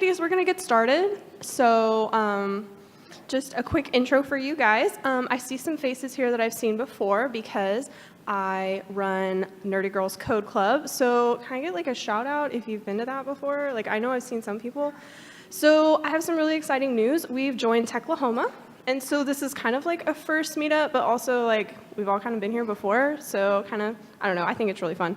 ladies, we're going to get started. So just a quick intro for you guys. I see some faces here that I've seen before because I run Nerdy Girls Code Club. So can I get like a shout out if you've been to that before? Like I know I've seen some people. So I have some really exciting news. We've joined Techlahoma. And so this is kind of like a first meetup, but also like we've all kind of been here before. So kind of, I don't know, I think it's really fun.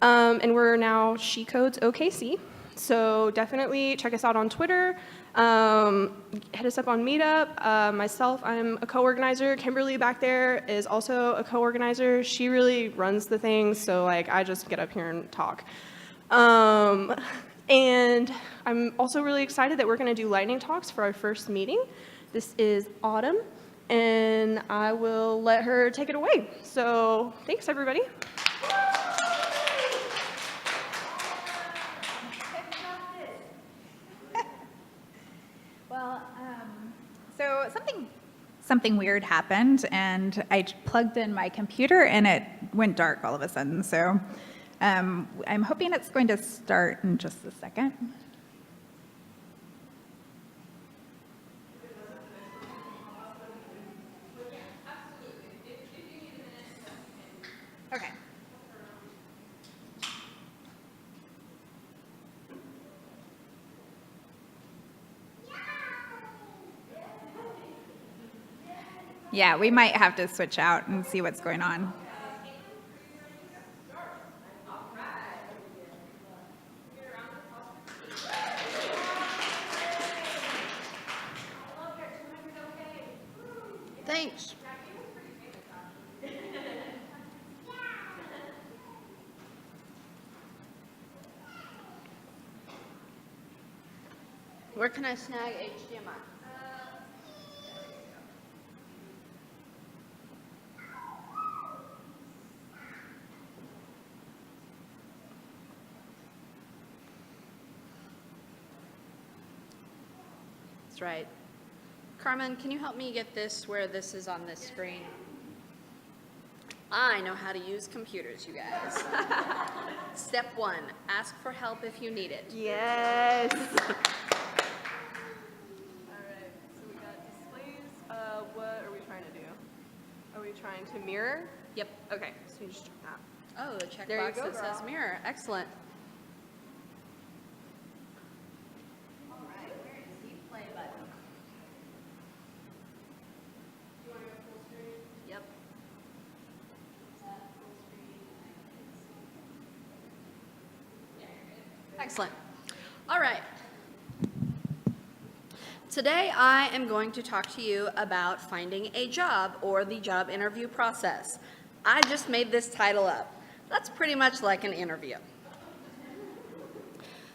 And we're now SheCodesOKC. So definitely check us out on Twitter. Hit us up on Meetup. Myself, I'm a co-organizer. Kimberly back there is also a co-organizer. She really runs the thing, so like I just get up here and talk. And I'm also really excited that we're going to do lightning talks for our first meeting. This is Autumn, and I will let her take it away. So thanks, everybody. Well, so something weird happened, and I plugged in my computer, and it went dark all of a sudden. So I'm hoping it's going to start in just a second. Okay. Yeah, we might have to switch out and see what's going on. Thanks. Where can I snag HDMI? That's right. Carmen, can you help me get this where this is on this screen? I know how to use computers, you guys. Step 1, ask for help if you need it. Yes. All right, so we got displays. What are we trying to do? Are we trying to mirror? Yep. Okay, so you just check that. Oh, the There you checkbox go, that says girl. mirror. Excellent. Yep. Excellent. All right. Today I am going to talk to you about finding a job or the job interview process. I just made this title up. That's pretty much like an interview.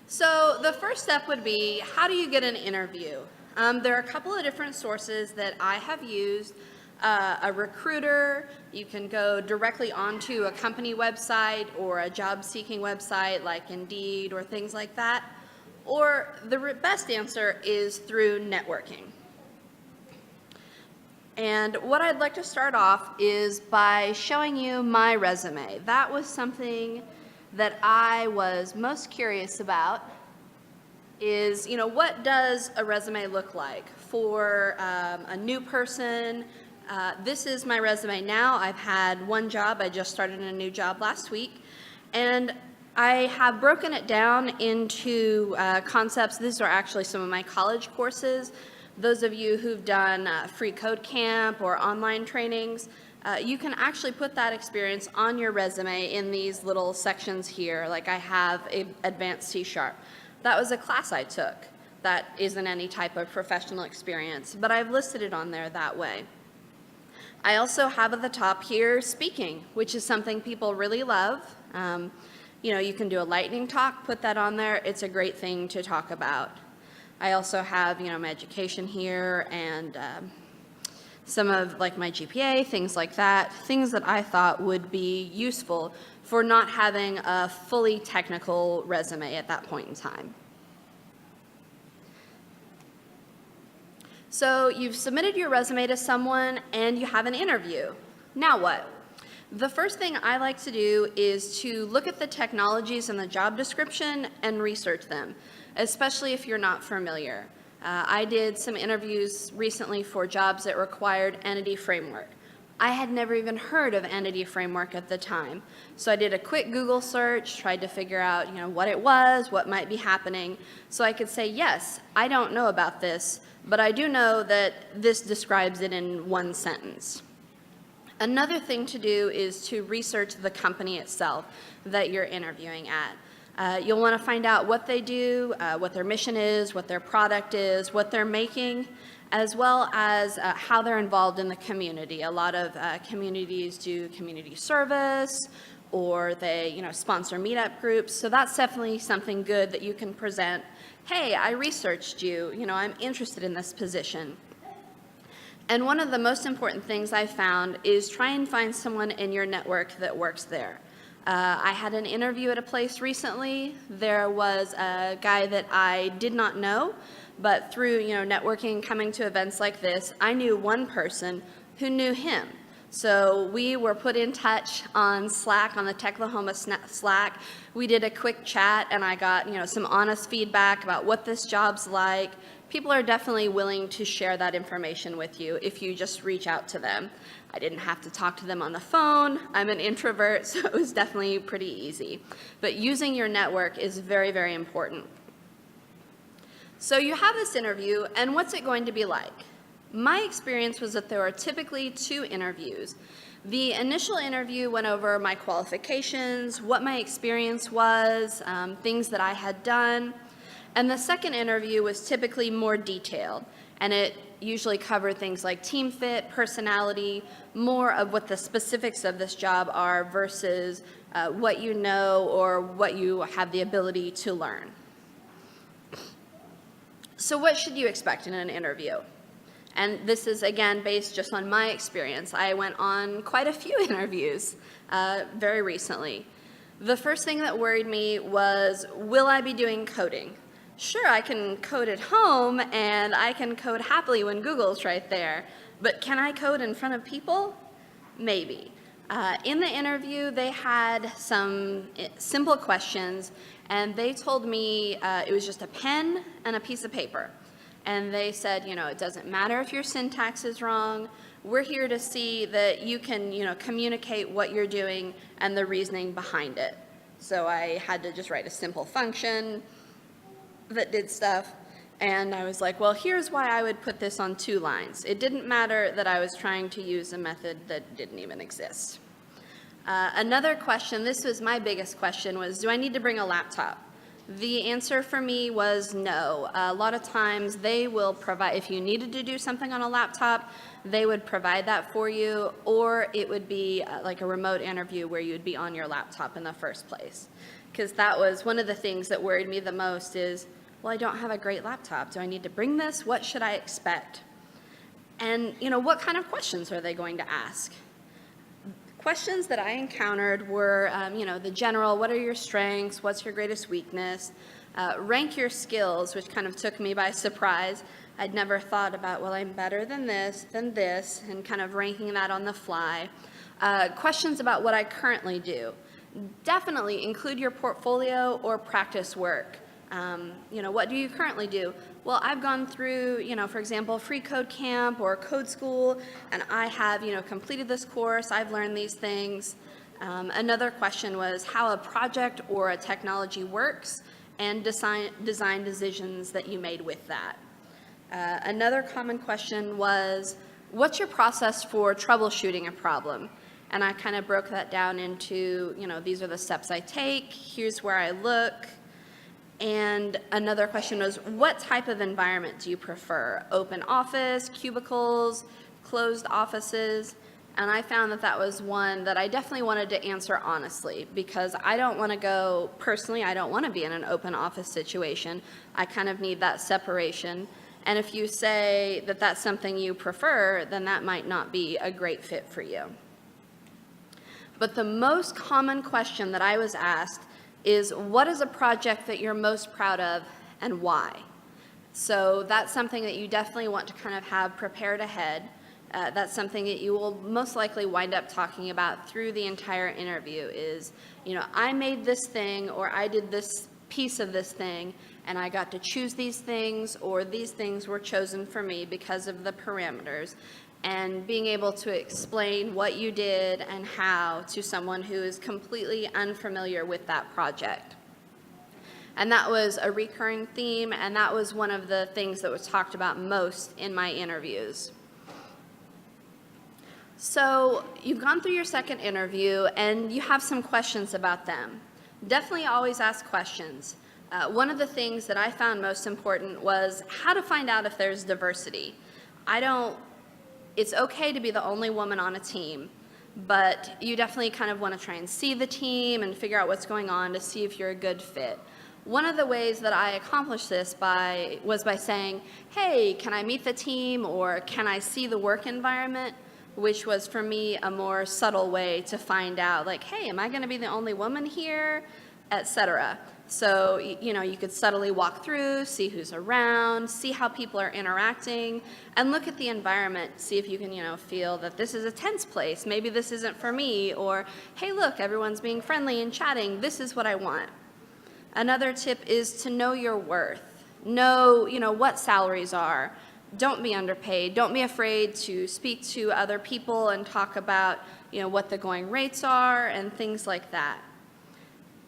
So the first step would be, how do you get an interview? There are a couple of different sources that I have used. A recruiter, you can go directly onto a company website or a job-seeking website like Indeed or things like that. Or the best answer is through networking. And what I'd like to start off is by showing you my resume. That was something that I was most curious about is, what does a resume look like for a new person? This is my resume now. I've had one job. I just started a new job last week. And I have broken it down into concepts. These are actually some of my college courses. Those of you who've done free code camp or online trainings, you can actually put that experience on your resume in these little sections here. Like I have advanced C#. That was a class I took. That isn't any type of professional experience, but I've listed it on there that way. I also have at the top here speaking, which is something people really love. You can do a lightning talk, put that on there. It's a great thing to talk about. I also have, my education here and some of like my GPA, things like that, things that I thought would be useful for not having a fully technical resume at that point in time. So you've submitted your resume to someone and you have an interview. Now what? The first thing I like to do is to look at the technologies in the job description and research them, especially if you're not familiar. I did some interviews recently for jobs that required Entity Framework. I had never even heard of Entity Framework at the time. So I did a quick Google search, tried to figure out, what it was, what might be happening, so I could say, yes, I don't know about this, but I do know that this describes it in one sentence. Another thing to do is to research the company itself that you're interviewing at. You'll want to find out what they do, what their mission is, what their product is, what they're making, as well as how they're involved in the community. A lot of communities do community service, or they sponsor meetup groups, so that's definitely something good that you can present. Hey, I researched you, I'm interested in this position. And one of the most important things I found is try and find someone in your network that works there. I had an interview at a place recently. There was a guy that I did not know, but through networking, coming to events like this, I knew one person who knew him. So we were put in touch on Slack, on the Techlahoma Slack. We did a quick chat, and I got some honest feedback about what this job's like. People are definitely willing to share that information with you if you just reach out to them. I didn't have to talk to them on the phone. I'm an introvert, so it was definitely pretty easy. But using your network is very, very important. So you have this interview, and what's it going to be like? My experience was that there were typically 2 interviews. The initial interview went over my qualifications, what my experience was, things that I had done. And the second interview was typically more detailed, and it usually covered things like team fit, personality, more of what the specifics of this job are versus what you know or what you have the ability to learn. So what should you expect in an interview? And this is, again, based just on my experience. I went on quite a few interviews very recently. The first thing that worried me was, will I be doing coding? Sure, I can code at home, and I can code happily when Google's right there, but can I code in front of people? Maybe. In the interview, they had some simple questions, and they told me it was just a pen and a piece of paper. And they said, it doesn't matter if your syntax is wrong. We're here to see that you can, communicate what you're doing and the reasoning behind it. So I had to just write a simple function that did stuff, and I was like, well, here's why I would put this on 2 lines. It didn't matter that I was trying to use a method that didn't even exist. Another question, this was my biggest question, was do I need to bring a laptop? The answer for me was no. A lot of times they will provide, if you needed to do something on a laptop, they would provide that for you, or it would be like a remote interview where you'd be on your laptop in the first place. Because that was one of the things that worried me the most is, well, I don't have a great laptop. Do I need to bring this? What should I expect? And, what kind of questions are they going to ask? Questions that I encountered were, the general, what are your strengths? What's your greatest weakness? Rank your skills, which kind of took me by surprise. I'd never thought about, well, I'm better than this, and kind of ranking that on the fly. Questions about what I currently do. Definitely include your portfolio or practice work. What do you currently do? Well, I've gone through, for example, Free Code Camp or Code School, and I have, completed this course. I've learned these things. Another question was how a project or a technology works and design decisions that you made with that. Another common question was, what's your process for troubleshooting a problem? And I kind of broke that down into, these are the steps I take, here's where I look. And another question was, what type of environment do you prefer? Open office, cubicles, closed offices? And I found that that was one that I definitely wanted to answer honestly, because I don't want to go, personally, I don't want to be in an open office situation. I kind of need that separation. And if you say that that's something you prefer, then that might not be a great fit for you. But the most common question that I was asked is, what is a project that you're most proud of and why? So that's something that you definitely want to kind of have prepared ahead. That's something that you will most likely wind up talking about through the entire interview is, I made this thing, or I did this piece of this thing, and I got to choose these things, or these things were chosen for me because of the parameters. And being able to explain what you did and how to someone who is completely unfamiliar with that project. And that was a recurring theme, and that was one of the things that was talked about most in my interviews. So you've gone through your second interview, and you have some questions about them. Definitely always ask questions. One of the things that I found most important was how to find out if there's diversity. It's okay to be the only woman on a team, but you definitely kind of want to try and see the team and figure out what's going on to see if you're a good fit. One of the ways that I accomplished this was by saying, hey, can I meet the team, or can I see the work environment? Which was for me a more subtle way to find out, like, hey, am I going to be the only woman here, etc. So, you could subtly walk through, see who's around, see how people are interacting, and look at the environment, see if you can, feel that this is a tense place. Maybe this isn't for me, or, hey, look, everyone's being friendly and chatting. This is what I want. Another tip is to know your worth. Know, what salaries are. Don't be underpaid. Don't be afraid to speak to other people and talk about, what the going rates are and things like that.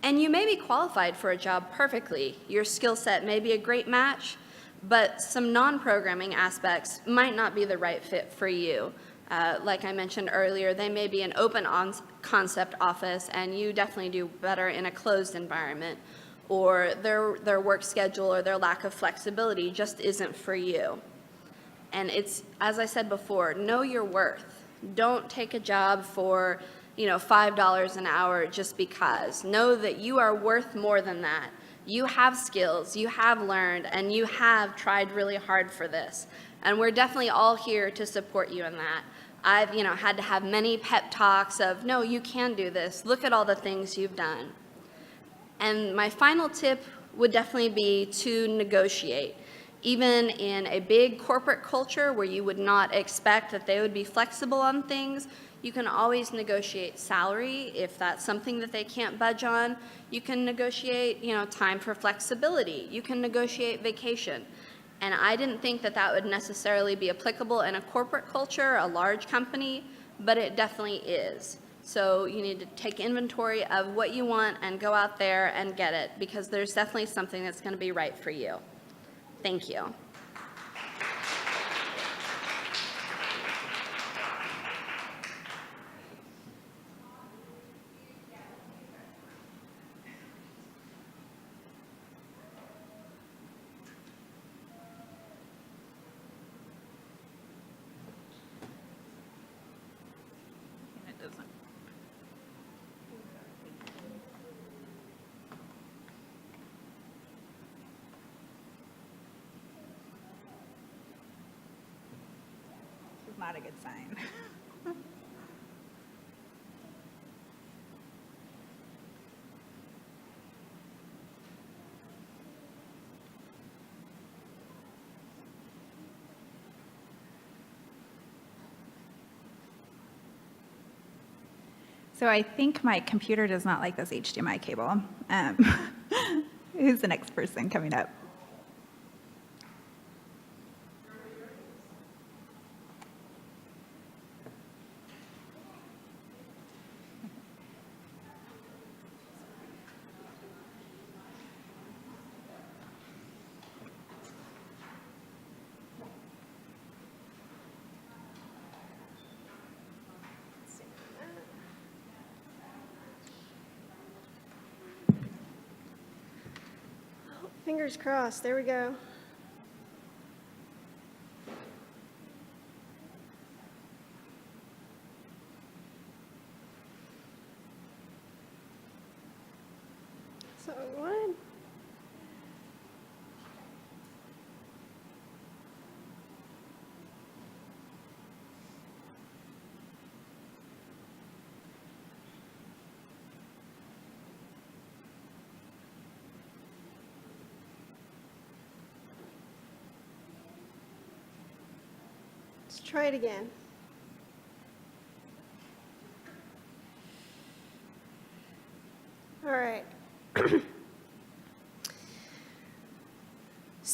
And you may be qualified for a job perfectly. Your skill set may be a great match, but some non-programming aspects might not be the right fit for you. Like I mentioned earlier, they may be an open concept office, and you definitely do better in a closed environment. Or their work schedule or their lack of flexibility just isn't for you. And it's, as I said before, know your worth. Don't take a job for, $5 an hour just because. Know that you are worth more than that. You have skills, you have learned, and you have tried really hard for this. And we're definitely all here to support you in that. I've, had to have many pep talks of, no, you can do this. Look at all the things you've done. And my final tip would definitely be to negotiate. Even in a big corporate culture where you would not expect that they would be flexible on things, you can always negotiate salary if that's something that they can't budge on. You can negotiate, time for flexibility. You can negotiate vacation. And I didn't think that that would necessarily be applicable in a corporate culture, a large company, but it definitely is. So you need to take inventory of what you want and go out there and get it, because there's definitely something that's going to be right for you. Thank you. It doesn't. This is not a good sign. So I think my computer does not like this HDMI cable. Who's the next person coming up? Fingers crossed. There we go. So what? Let's try it again.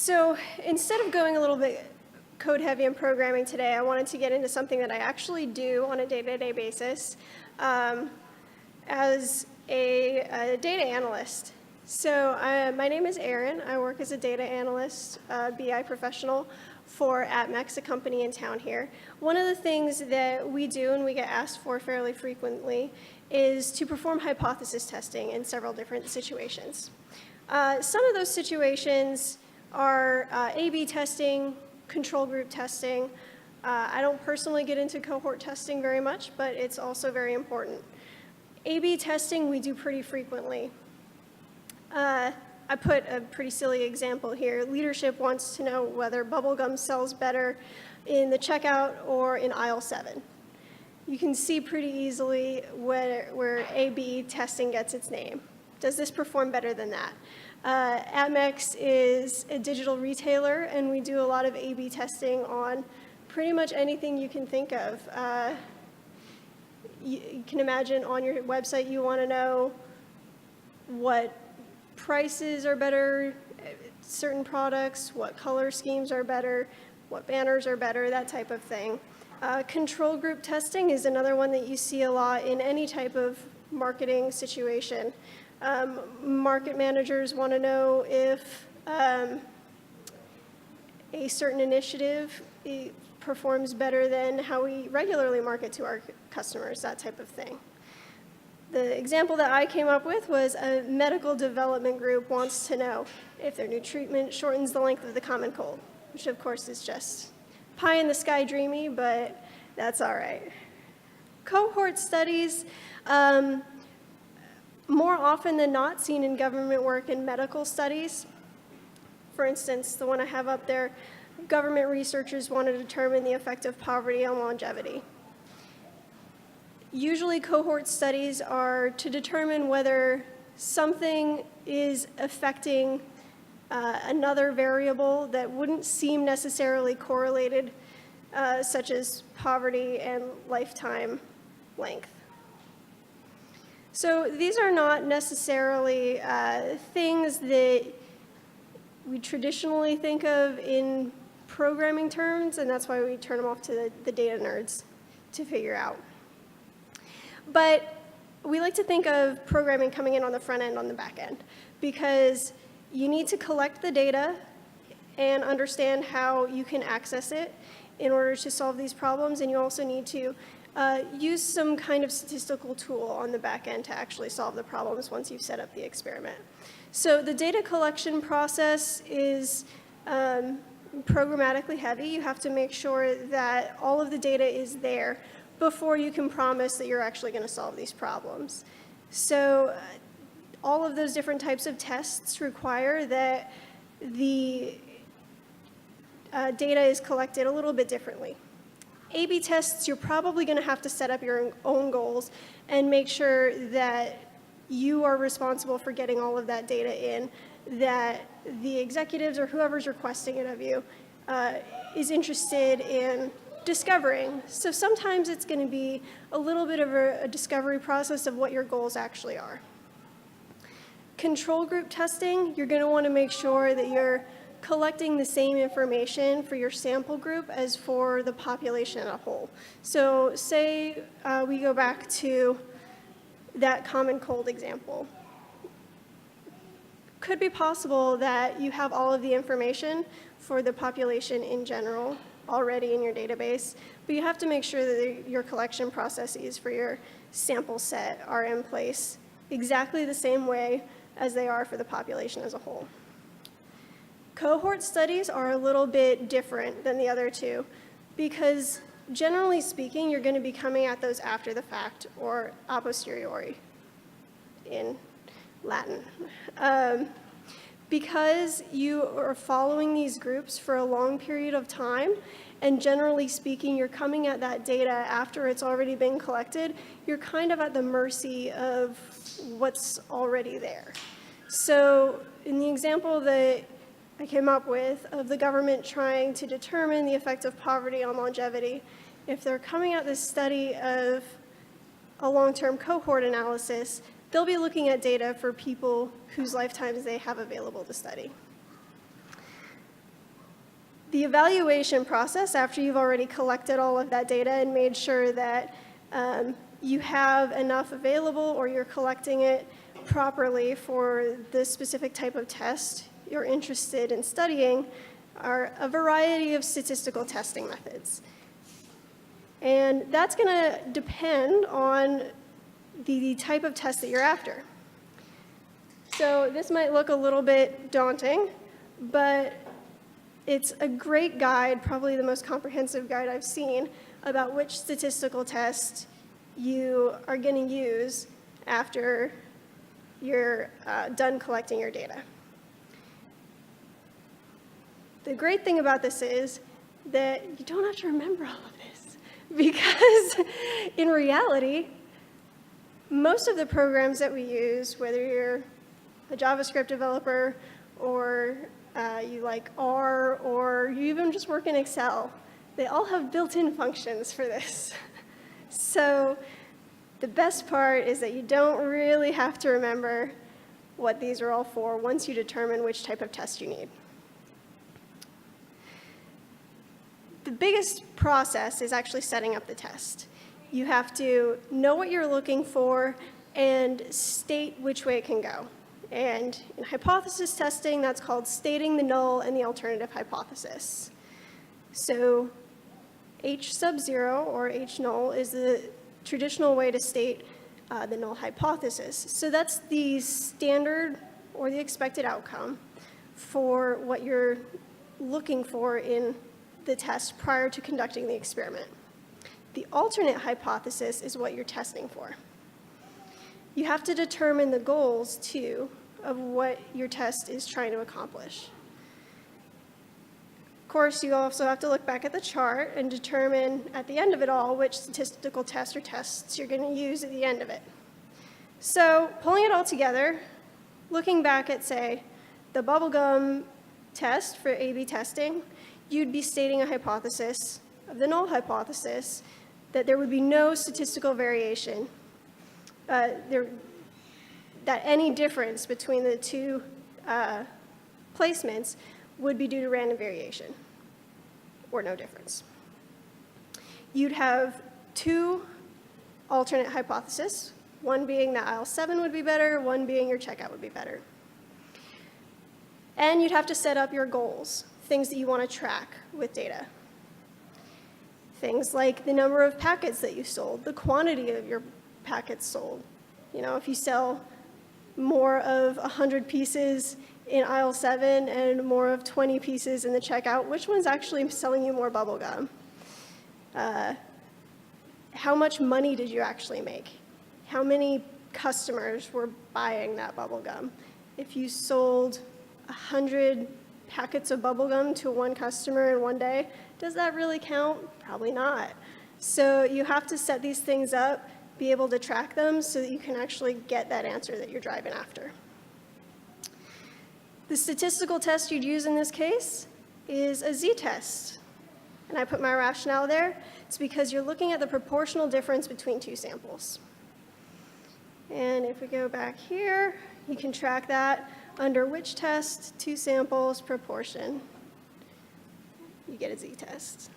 So instead of going a little bit code heavy and programming today, I wanted to get into something that I actually do on a day-to-day basis as a data analyst. So my name is Erin. I work as a data analyst, BI professional for AtMex, a company in town here. One of the things that we do and we get asked for fairly frequently is to perform hypothesis testing in several different situations. Some of those situations are A/B testing, control group testing. I don't personally get into cohort testing very much, but it's also very important. A/B testing we do pretty frequently. I put a pretty silly example here. Leadership wants to know whether bubblegum sells better in the checkout or in aisle 7. You can see pretty easily where A/B testing gets its name. Does this perform better than that? AtMex is a digital retailer, and we do a lot of A/B testing on pretty much anything you can think of. You can imagine on your website you want to know what prices are better, certain products, what color schemes are better, what banners are better, that type of thing. Control group testing is another one that you see a lot in any type of marketing situation. Market managers want to know if a certain initiative performs better than how we regularly market to our customers, that type of thing. The example that I came up with was a medical development group wants to know if their new treatment shortens the length of the common cold, which of course is just pie in the sky dreamy, but that's all right. Cohort studies, more often than not seen in government work and medical studies. For instance, the one I have up there, government researchers want to determine the effect of poverty on longevity. Usually cohort studies are to determine whether something is affecting another variable that wouldn't seem necessarily correlated, such as poverty and lifetime length. So these are not necessarily things that we traditionally think of in programming terms, and that's why we turn them off to the data nerds to figure out. But we like to think of programming coming in on the front end, on the back end, because you need to collect the data and understand how you can access it in order to solve these problems, and you also need to use some kind of statistical tool on the back end to actually solve the problems once you've set up the experiment. So the data collection process is programmatically heavy. You have to make sure that all of the data is there before you can promise that you're actually going to solve these problems. So all of those different types of tests require that the data is collected a little bit differently. A/B tests, you're probably going to have to set up your own goals and make sure that you are responsible for getting all of that data in, that the executives or whoever's requesting it of you is interested in discovering. So sometimes it's going to be a little bit of a discovery process of what your goals actually are. Control group testing, you're going to want to make sure that you're collecting the same information for your sample group as for the population as a whole. So say we go back to that common cold example. Could be possible that you have all of the information for the population in general already in your database, but you have to make sure that your collection processes for your sample set are in place exactly the same way as they are for the population as a whole. Cohort studies are a little bit different than the other two because generally speaking, you're going to be coming at those after the fact or a posteriori in Latin. Because you are following these groups for a long period of time, and generally speaking, you're coming at that data after it's already been collected, you're kind of at the mercy of what's already there. So in the example that I came up with of the government trying to determine the effect of poverty on longevity, if they're coming at this study of a long-term cohort analysis, they'll be looking at data for people whose lifetimes they have available to study. The evaluation process, after you've already collected all of that data and made sure that you have enough available or you're collecting it properly for the specific type of test you're interested in studying, are a variety of statistical testing methods. And that's going to depend on the type of test that you're after. So this might look a little bit daunting, but it's a great guide, probably the most comprehensive guide I've seen, about which statistical test you are going to use after you're done collecting your data. The great thing about this is that you don't have to remember all of this, because in reality, most of the programs that we use, whether you're a JavaScript developer or you like R, or you even just work in Excel, they all have built-in functions for this. So the best part is that you don't really have to remember what these are all for once you determine which type of test you need. The biggest process is actually setting up the test. You have to know what you're looking for and state which way it can go. And in hypothesis testing, that's called stating the null and the alternative hypothesis. So H sub 0 or H null is the traditional way to state the null hypothesis. So that's the standard or the expected outcome for what you're looking for in the test prior to conducting the experiment. The alternate hypothesis is what you're testing for. You have to determine the goals, too, of what your test is trying to accomplish. Of course, you also have to look back at the chart and determine at the end of it all which statistical test or tests you're going to use at the end of it. So pulling it all together, looking back at, say, the bubblegum test for A/B testing, you'd be stating a hypothesis of the null hypothesis that there would be no statistical variation, that any difference between the two placements would be due to random variation, or no difference. You'd have two alternate hypotheses, one being that aisle 7 would be better, one being your checkout would be better. And you'd have to set up your goals, things that you want to track with data. Things like the number of packets that you sold, the quantity of your packets sold. You know, if you sell more of 100 pieces in aisle 7 and more of 20 pieces in the checkout, which one's actually selling you more bubble gum? How much money did you actually make? How many customers were buying that bubble gum? If you sold 100 packets of bubble gum to one customer in one day, does that really count? Probably not. So you have to set these things up, be able to track them so that you can actually get that answer that you're driving after. The statistical test you'd use in this case is a z-test. And I put my rationale there. It's because you're looking at the proportional difference between two samples. And if we go back here, you can track that under which test, two samples, proportion. You get a z-test.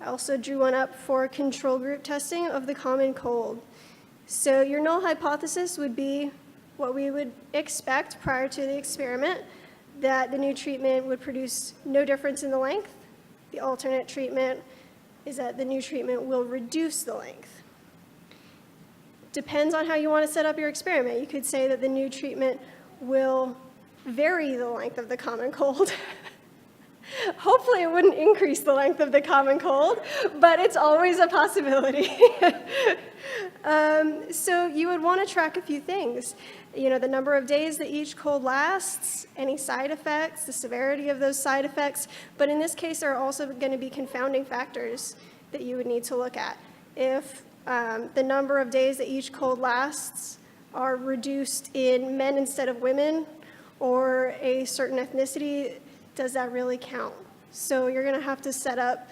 I also drew one up for control group testing of the common cold. So your null hypothesis would be what we would expect prior to the experiment, that the new treatment would produce no difference in the length. The alternate treatment is that the new treatment will reduce the length. Depends on how you want to set up your experiment. You could say that the new treatment will vary the length of the common cold. Hopefully it wouldn't increase the length of the common cold, but it's always a possibility. So you would want to track a few things. You know, the number of days that each cold lasts, any side effects, the severity of those side effects, but in this case there are also going to be confounding factors that you would need to look at. If the number of days that each cold lasts are reduced in men instead of women, or a certain ethnicity, does that really count? So you're going to have to set up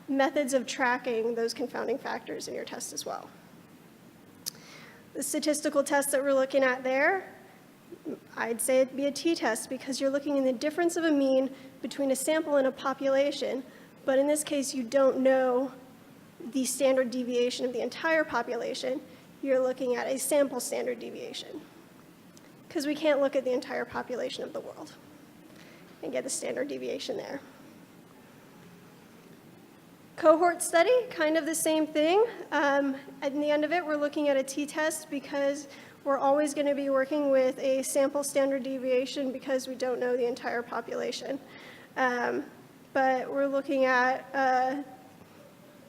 methods of tracking those confounding factors in your test as well. The statistical test that we're looking at there, I'd say it'd be a t-test because you're looking in the difference of a mean between a sample and a population, but in this case you don't know the standard deviation of the entire population. You're looking at a sample standard deviation because we can't look at the entire population of the world and get the standard deviation there. Cohort study, kind of the same thing. At the end of it, we're looking at a t-test because we're always going to be working with a sample standard deviation because we don't know the entire population. But we're looking at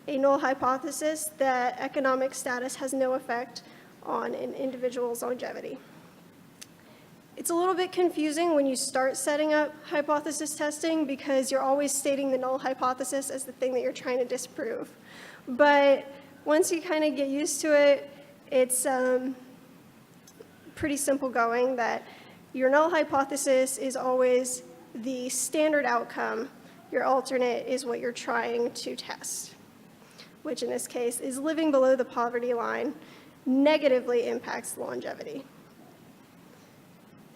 a null hypothesis that economic status has no effect on an individual's longevity. It's a little bit confusing when you start setting up hypothesis testing because you're always stating the null hypothesis as the thing that you're trying to disprove. But once you kind of get used to it, it's pretty simple going that your null hypothesis is always the standard outcome. Your alternate is what you're trying to test, which in this case is living below the poverty line negatively impacts longevity.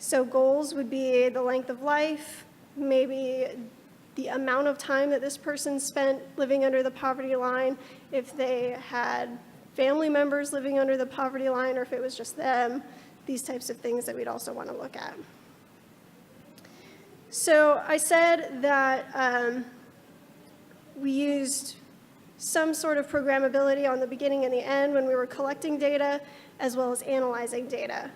So goals would be the length of life, maybe the amount of time that this person spent living under the poverty line, if they had family members living under the poverty line, or if it was just them, these types of things that we'd also want to look at. So I said that we used some sort of programmability on the beginning and the end when we were collecting data, as well as analyzing data.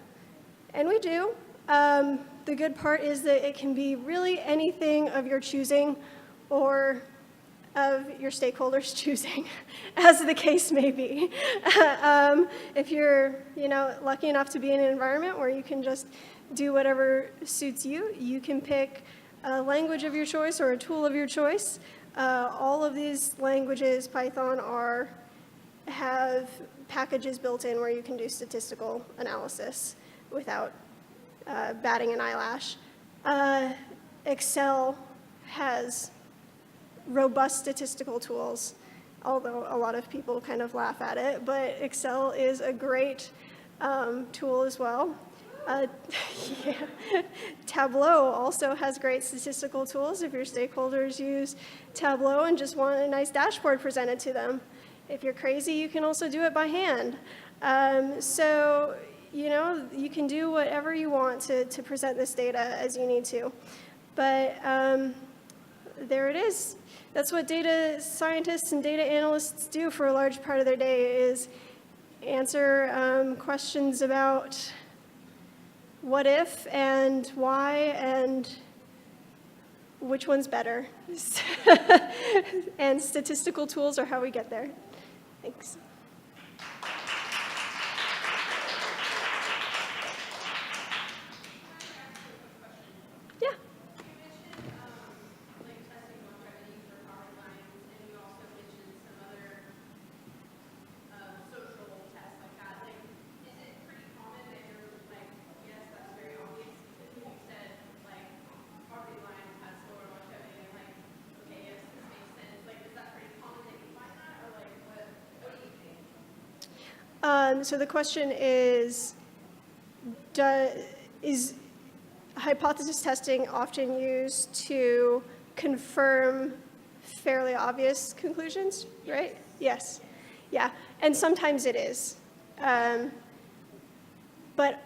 And we do. The good part is that it can be really anything of your choosing or of your stakeholders' choosing, as the case may be. If you're, lucky enough to be in an environment where you can just do whatever suits you, you can pick a language of your choice or a tool of your choice. All of these languages, Python, have packages built in where you can do statistical analysis without batting an eyelash. Excel has robust statistical tools, although a lot of people kind of laugh at it, but Excel is a great tool as well. Yeah. Tableau also has great statistical tools if your stakeholders use Tableau and just want a nice dashboard presented to them. If you're crazy, you can also do it by hand. So, you can do whatever you want to present this data as you need to. But there it is. That's what data scientists and data analysts do for a large part of their day, is answer questions about what if and why and which one's better. And statistical tools are how we get there. Thanks. Yeah. So the question is hypothesis testing often used to confirm fairly obvious conclusions, right? Yes. Yeah, and sometimes it is. But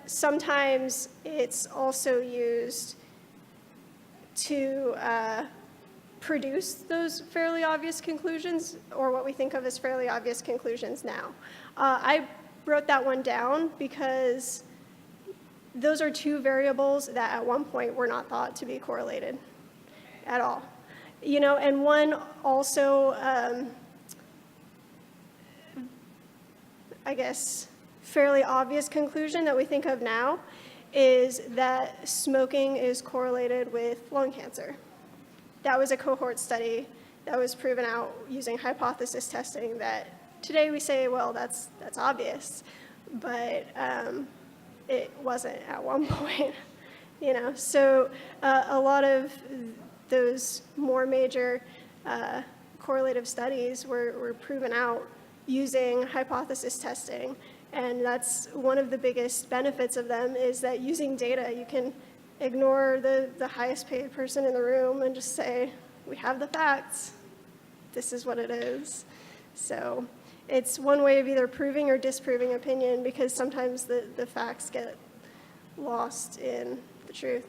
sometimes it's also used to produce those fairly obvious conclusions, or what we think of as fairly obvious conclusions now. I wrote that one down because those are two variables that at one point were not thought to be correlated at all. And one also, I guess, fairly obvious conclusion that we think of now is that smoking is correlated with lung cancer. That was a cohort study that was proven out using hypothesis testing that today we say, well, that's obvious, but it wasn't at one point, So a lot of those more major correlative studies were proven out using hypothesis testing, And that's one of the biggest benefits of them, is that using data, you can ignore the highest paid person in the room and just say, we have the facts. This is what it is. So it's one way of either proving or disproving opinion, because sometimes the facts get lost in the truth.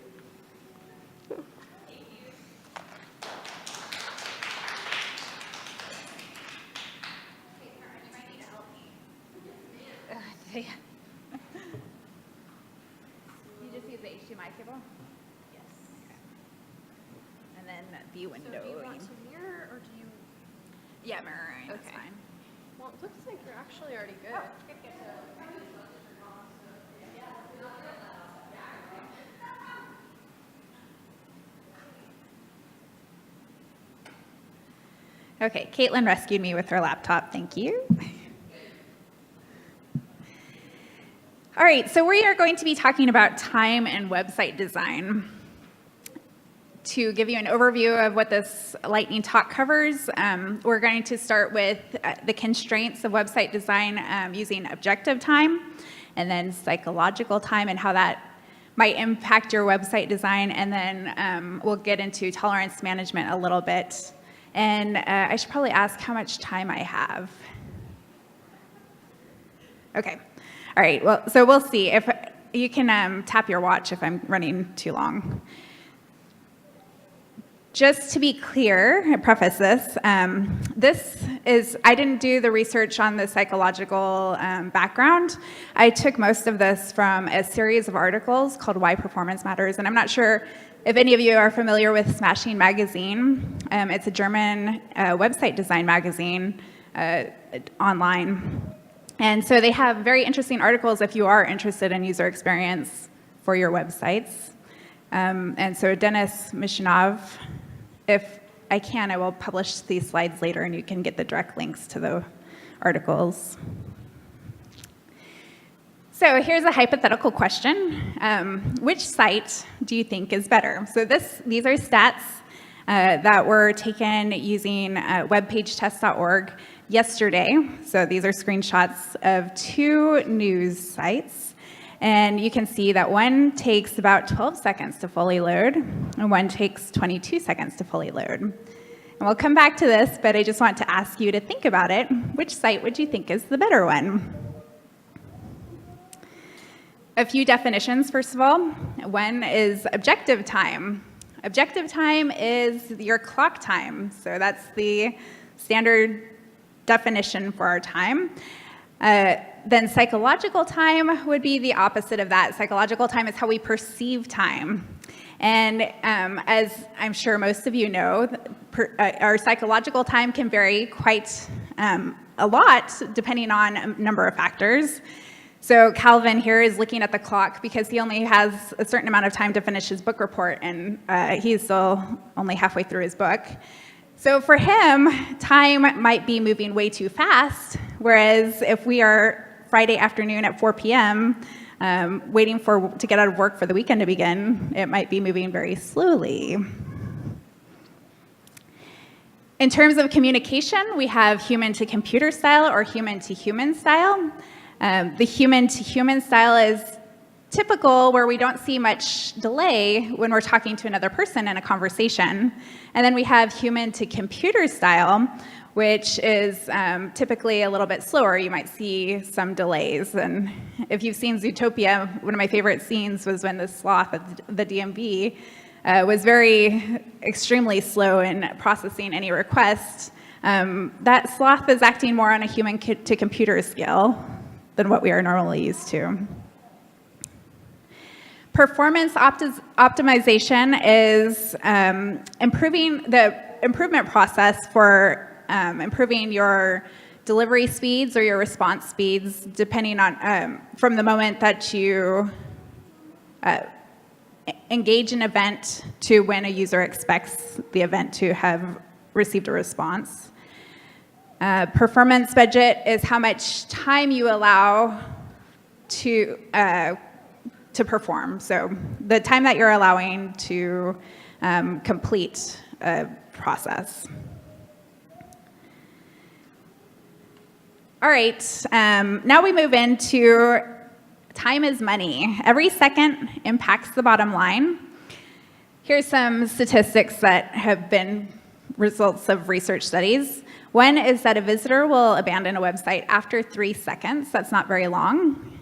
You just use the HDMI cable? Yes. And then the window. So do you want to mirror, or do you? Yeah, mirroring, that's Okay. fine. Well, it looks like you're actually already good. Okay, Caitlin rescued me with her laptop, thank you. All right, so we are going to be talking about time and website design. To give you an overview of what this lightning talk covers, we're going to start with the constraints of website design using objective time, and then psychological time and how that might impact your website design, and then we'll get into tolerance management a little bit. And I should probably ask how much time I have. Okay. All right, well, so we'll see. If you can tap your watch if I'm running too long. Just to be clear, I preface this, I didn't do the research on the psychological background. I took most of this from a series of articles called Why Performance Matters, and I'm not sure if any of you are familiar with Smashing Magazine. It's a German website design magazine online. And so they have very interesting articles if you are interested in user experience for your websites. And so Dennis Mishinov, if I can, I will publish these slides later and you can get the direct links to the articles. So here's a hypothetical question. Which site do you think is better? So these are stats that were taken using webpagetest.org yesterday. So these are screenshots of 2 news sites. And you can see that one takes about 12 seconds to fully load, and one takes 22 seconds to fully load. And we'll come back to this, but I just want to ask you to think about it. Which site would you think is the better one? A few definitions, first of all. One is objective time. Objective time is your clock time. So that's the standard definition for our time. Then psychological time would be the opposite of that. Psychological time is how we perceive time. And as I'm sure most of you know, our psychological time can vary quite a lot depending on a number of factors. So Calvin here is looking at the clock because he only has a certain amount of time to finish his book report, and he's still only halfway through his book. So for him, time might be moving way too fast, whereas if we are Friday afternoon at 4 p.m., waiting to get out of work for the weekend to begin, it might be moving very slowly. In terms of communication, we have human-to-computer style or human-to-human style. The human-to-human style is typical, where we don't see much delay when we're talking to another person in a conversation. And then we have human-to-computer style, which is typically a little bit slower. You might see some delays. And if you've seen Zootopia, one of my favorite scenes was when the sloth at the DMV was extremely slow in processing any request. That sloth is acting more on a human-to-computer scale than what we are normally used to. Performance optimization is improving the improvement process for improving your delivery speeds or your response speeds, depending on from the moment that you engage an event to when a user expects the event to have received a response. Performance budget is how much time you allow to perform. So the time that you're allowing to complete a process. All right, now we move into time is money. Every second impacts the bottom line. Here's some statistics that have been results of research studies. One is that a visitor will abandon a website after 3 seconds. That's not very long.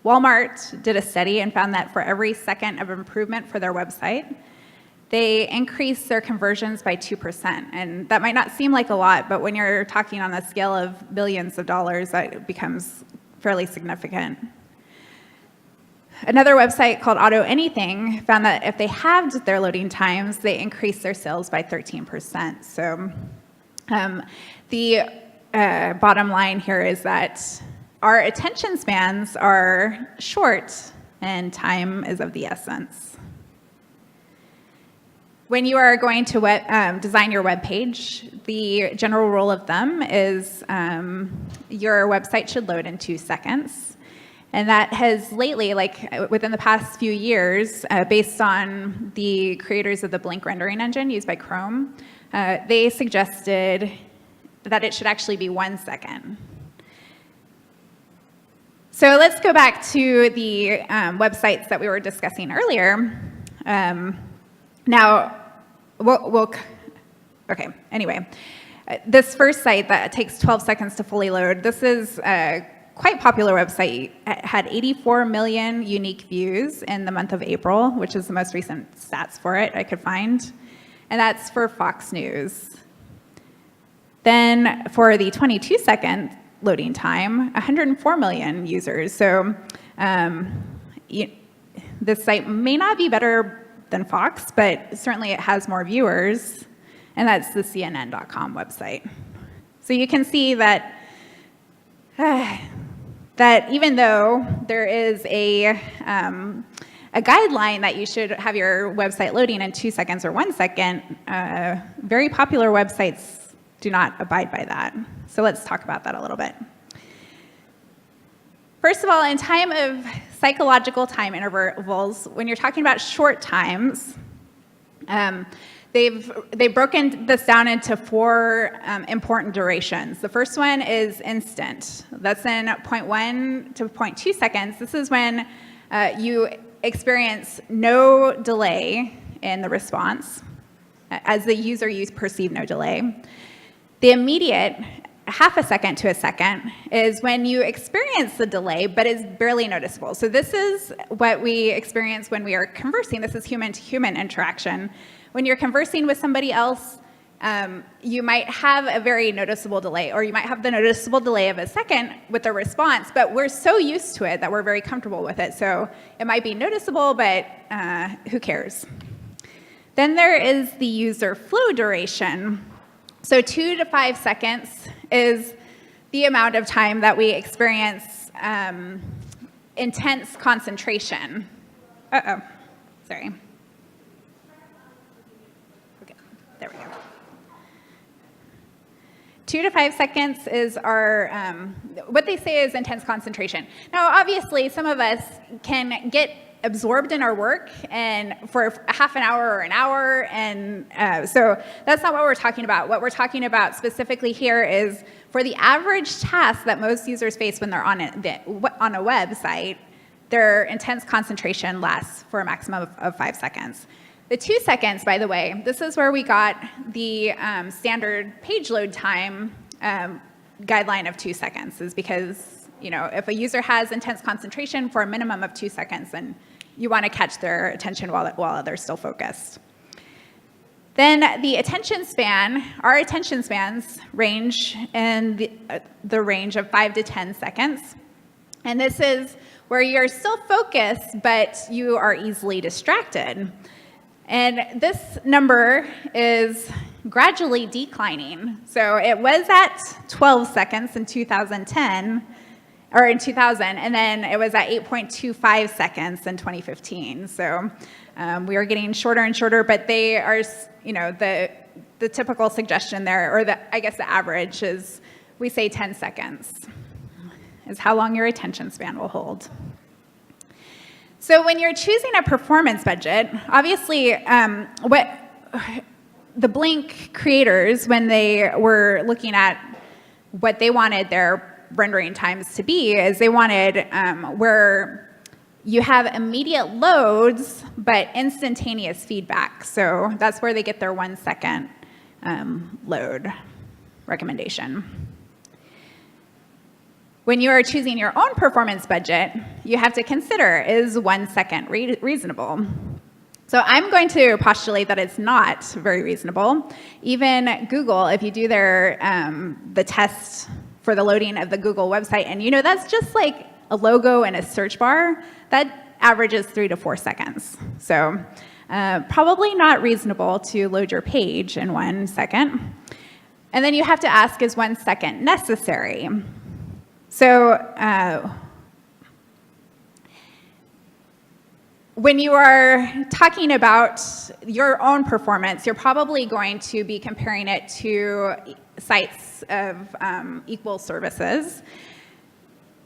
Walmart did a study and found that for every second of improvement for their website, they increased their conversions by 2%. And that might not seem like a lot, but when you're talking on a scale of billions of dollars, that becomes fairly significant. Another website called Auto Anything found that if they halved their loading times, they increased their sales by 13%. So the bottom line here is that our attention spans are short and time is of the essence. When you are going to design your web page, the general rule of thumb is your website should load in 2 seconds. And that has lately, like within the past few years, based on the creators of the Blink rendering engine used by Chrome, they suggested that it should actually be 1 second. So let's go back to the websites that we were discussing earlier. Now, okay, anyway. This first site that takes 12 seconds to fully load, this is a quite popular website. It had 84 million unique views in the month of April, which is the most recent stats for it I could find. And that's for Fox News. Then for the 22-second loading time, 104 million users. So this site may not be better than Fox, but certainly it has more viewers, and that's the CNN.com website. So you can see that that even though there is a guideline that you should have your website loading in 2 seconds or 1 second, very popular websites do not abide by that. So let's talk about that a little bit. First of all, in time of psychological time intervals, when you're talking about short times, they've broken this down into 4 important durations. The first one is instant. That's in 0.1 to 0.2 seconds. This is when you experience no delay in the response. As the user, you perceive no delay. The immediate, half a second to a second, is when you experience the delay, but it's barely noticeable. So this is what we experience when we are conversing. This is human-to-human interaction. When you're conversing with somebody else, you might have a very noticeable delay, or you might have the noticeable delay of a second with the response, but we're so used to it that we're very comfortable with it. So it might be noticeable, but who cares? Then there is the user flow duration. So 2 to 5 seconds is the amount of time that we experience intense concentration. Sorry. Okay, there we go. 2 to 5 seconds is our, what they say is intense concentration. Now, obviously, some of us can get absorbed in our work and for a half an hour or an hour, and so that's not what we're talking about. What we're talking about specifically here is for the average task that most users face when they're on a website, their intense concentration lasts for a maximum of 5 seconds. The 2 seconds, by the way, this is where we got the standard page load time guideline of 2 seconds, is because, you know, if a user has intense concentration for a minimum of 2 seconds, then you want to catch their attention while they're still focused. Then the attention span, our attention spans range in the range of 5 to 10 seconds. And this is where you're still focused, but you are easily distracted. And this number is gradually declining. So it was at 12 seconds in 2010, or in 2000, and then it was at 8.25 seconds in 2015. So we are getting shorter and shorter, but they are, you know, the typical suggestion there, or I guess the average is, we say 10 seconds is how long your attention span will hold. So when you're choosing a performance budget, obviously what the Blink creators, when they were looking at what they wanted their rendering times to be is they wanted where you have immediate loads, but instantaneous feedback. So that's where they get their 1 second load recommendation. When you are choosing your own performance budget, you have to consider, is 1 second reasonable? So I'm going to postulate that it's not very reasonable. Even Google, if you do their the test for the loading of the Google website, and that's just like a logo and a search bar, that averages 3 to 4 seconds. So probably not reasonable to load your page in 1 second. And then you have to ask, is 1 second necessary? So when you are talking about your own performance, you're probably going to be comparing it to sites of equal services.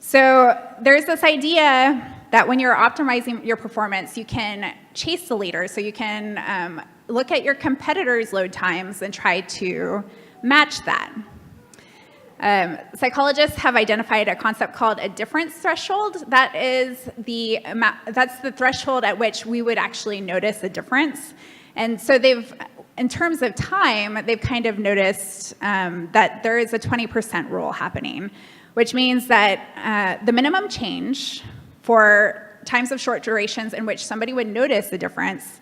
So there's this idea that when you're optimizing your performance, you can chase the leader. So you can look at your competitors' load times and try to match that. Psychologists have identified a concept called a difference threshold. That's the threshold at which we would actually notice a difference. And so in terms of time, they've kind of noticed that there is a 20% rule happening, which means that the minimum change for times of short durations in which somebody would notice the difference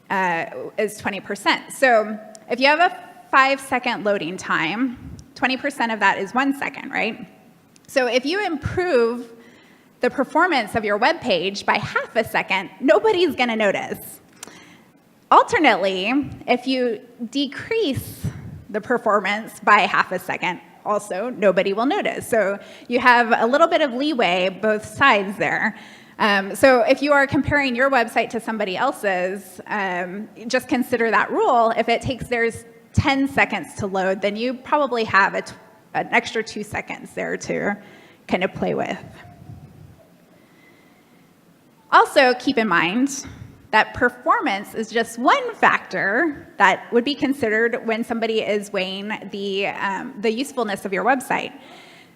is 20%. So if you have a 5-second loading time, 20% of that is 1 second, right? So if you improve the performance of your web page by half a second, nobody's going to notice. Alternately, if you decrease the performance by half a second, also nobody will notice. So you have a little bit of leeway both sides there. So if you are comparing your website to somebody else's, just consider that rule. If it takes theirs 10 seconds to load, then you probably have an extra 2 seconds there to kind of play with. Also, keep in mind that performance is just one factor that would be considered when somebody is weighing the usefulness of your website.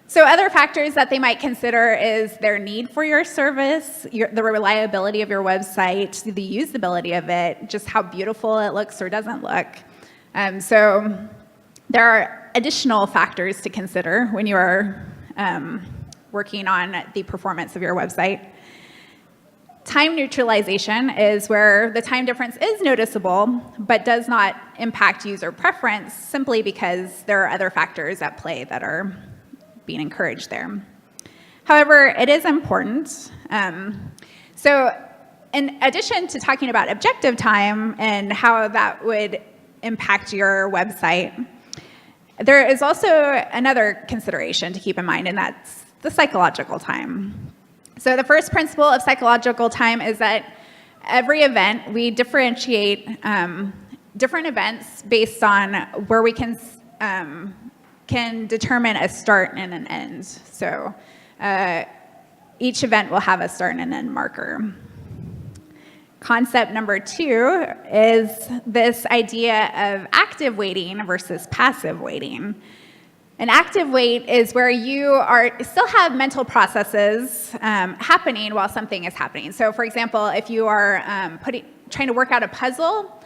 So other factors that they might consider is their need for your service, the reliability of your website, the usability of it, just how beautiful it looks or doesn't look. So there are additional factors to consider when you are working on the performance of your website. Time neutralization is where the time difference is noticeable, but does not impact user preference simply because there are other factors at play that are being encouraged there. However, it is important. So in addition to talking about objective time and how that would impact your website, there is also another consideration to keep in mind, and that's the psychological time. So the first principle of psychological time is that every event, we differentiate different events based on where we can determine a start and an end. So each event will have a start and an end marker. Concept number 2 is this idea of active waiting versus passive waiting. An active wait is where you still have mental processes happening while something is happening. So for example, if you are trying to work out a puzzle,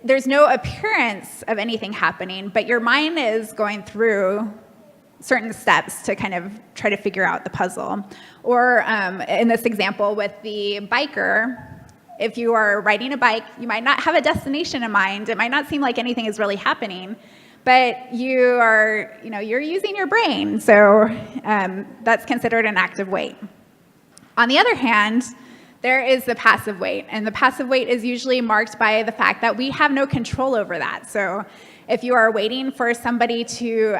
there's no appearance of anything happening, but your mind is going through certain steps to kind of try to figure out the puzzle. Or in this example with the biker, if you are riding a bike, you might not have a destination in mind. It might not seem like anything is really happening, but you're using your brain. So that's considered an active wait. On the other hand, there is the passive wait, and the passive wait is usually marked by the fact that we have no control over that. So if you are waiting for somebody to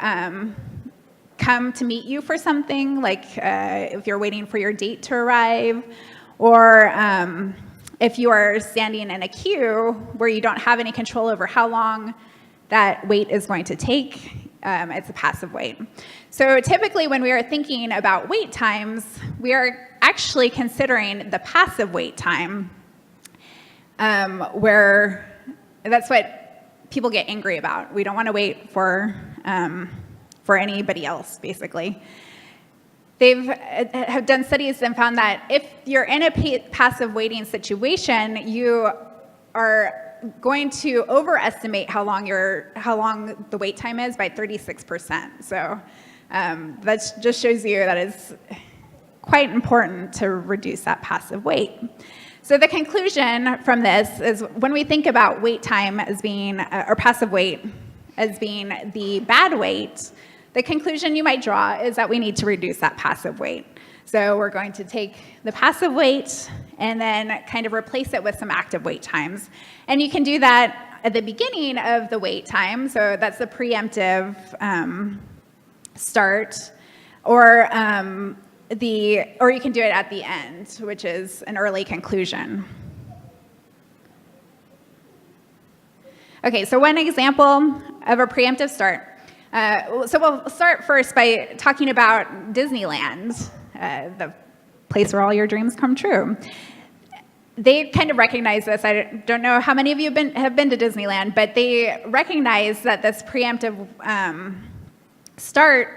come to meet you for something, like if you're waiting for your date to arrive, or if you are standing in a queue where you don't have any control over how long that wait is going to take, it's a passive wait. So typically when we are thinking about wait times, we are actually considering the passive wait time, where that's what people get angry about. We don't want to wait for anybody else, basically. have done studies and found that if you're in a passive waiting situation, you are going to overestimate how long the wait time is by 36%. So that just shows you that it's quite important to reduce that passive wait. So the conclusion from this is when we think about wait time as being, or passive wait as being the bad wait, the conclusion you might draw is that we need to reduce that passive wait. So we're going to take the passive wait and then kind of replace it with some active wait times. And you can do that at the beginning of the wait time, so that's the preemptive start, or you can do it at the end, which is an early conclusion. Okay, so one example of a preemptive start. So we'll start first by talking about Disneyland, the place where all your dreams come true. They kind of recognize this. I don't know how many of you have been to Disneyland, but they recognize that this preemptive start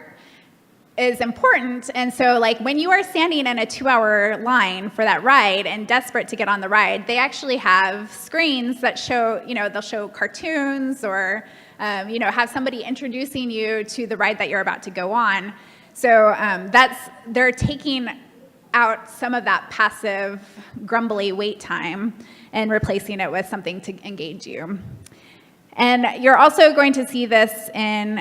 is important. And so like when you are standing in a 2-hour line for that ride and desperate to get on the ride, they actually have screens that show, they'll show cartoons or, have somebody introducing you to the ride that you're about to go on. So they're taking out some of that passive, grumbly wait time and replacing it with something to engage you. And you're also going to see this in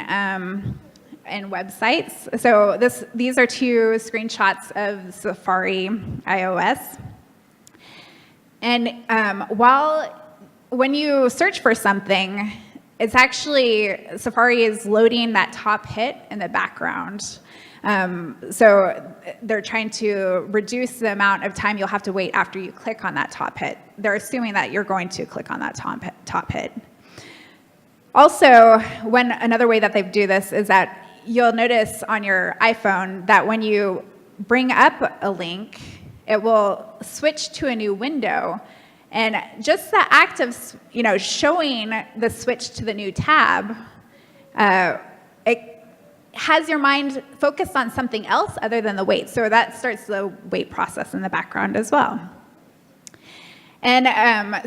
websites. So these are 2 screenshots of Safari iOS. And when you search for something, it's actually, Safari is loading that top hit in the background. So they're trying to reduce the amount of time you'll have to wait after you click on that top hit. They're assuming that you're going to click on that top hit. Also, another way that they do this is that you'll notice on your iPhone that when you bring up a link, it will switch to a new window. And just the act of showing the switch to the new tab, it has your mind focused on something else other than the wait. So that starts the wait process in the background as well. And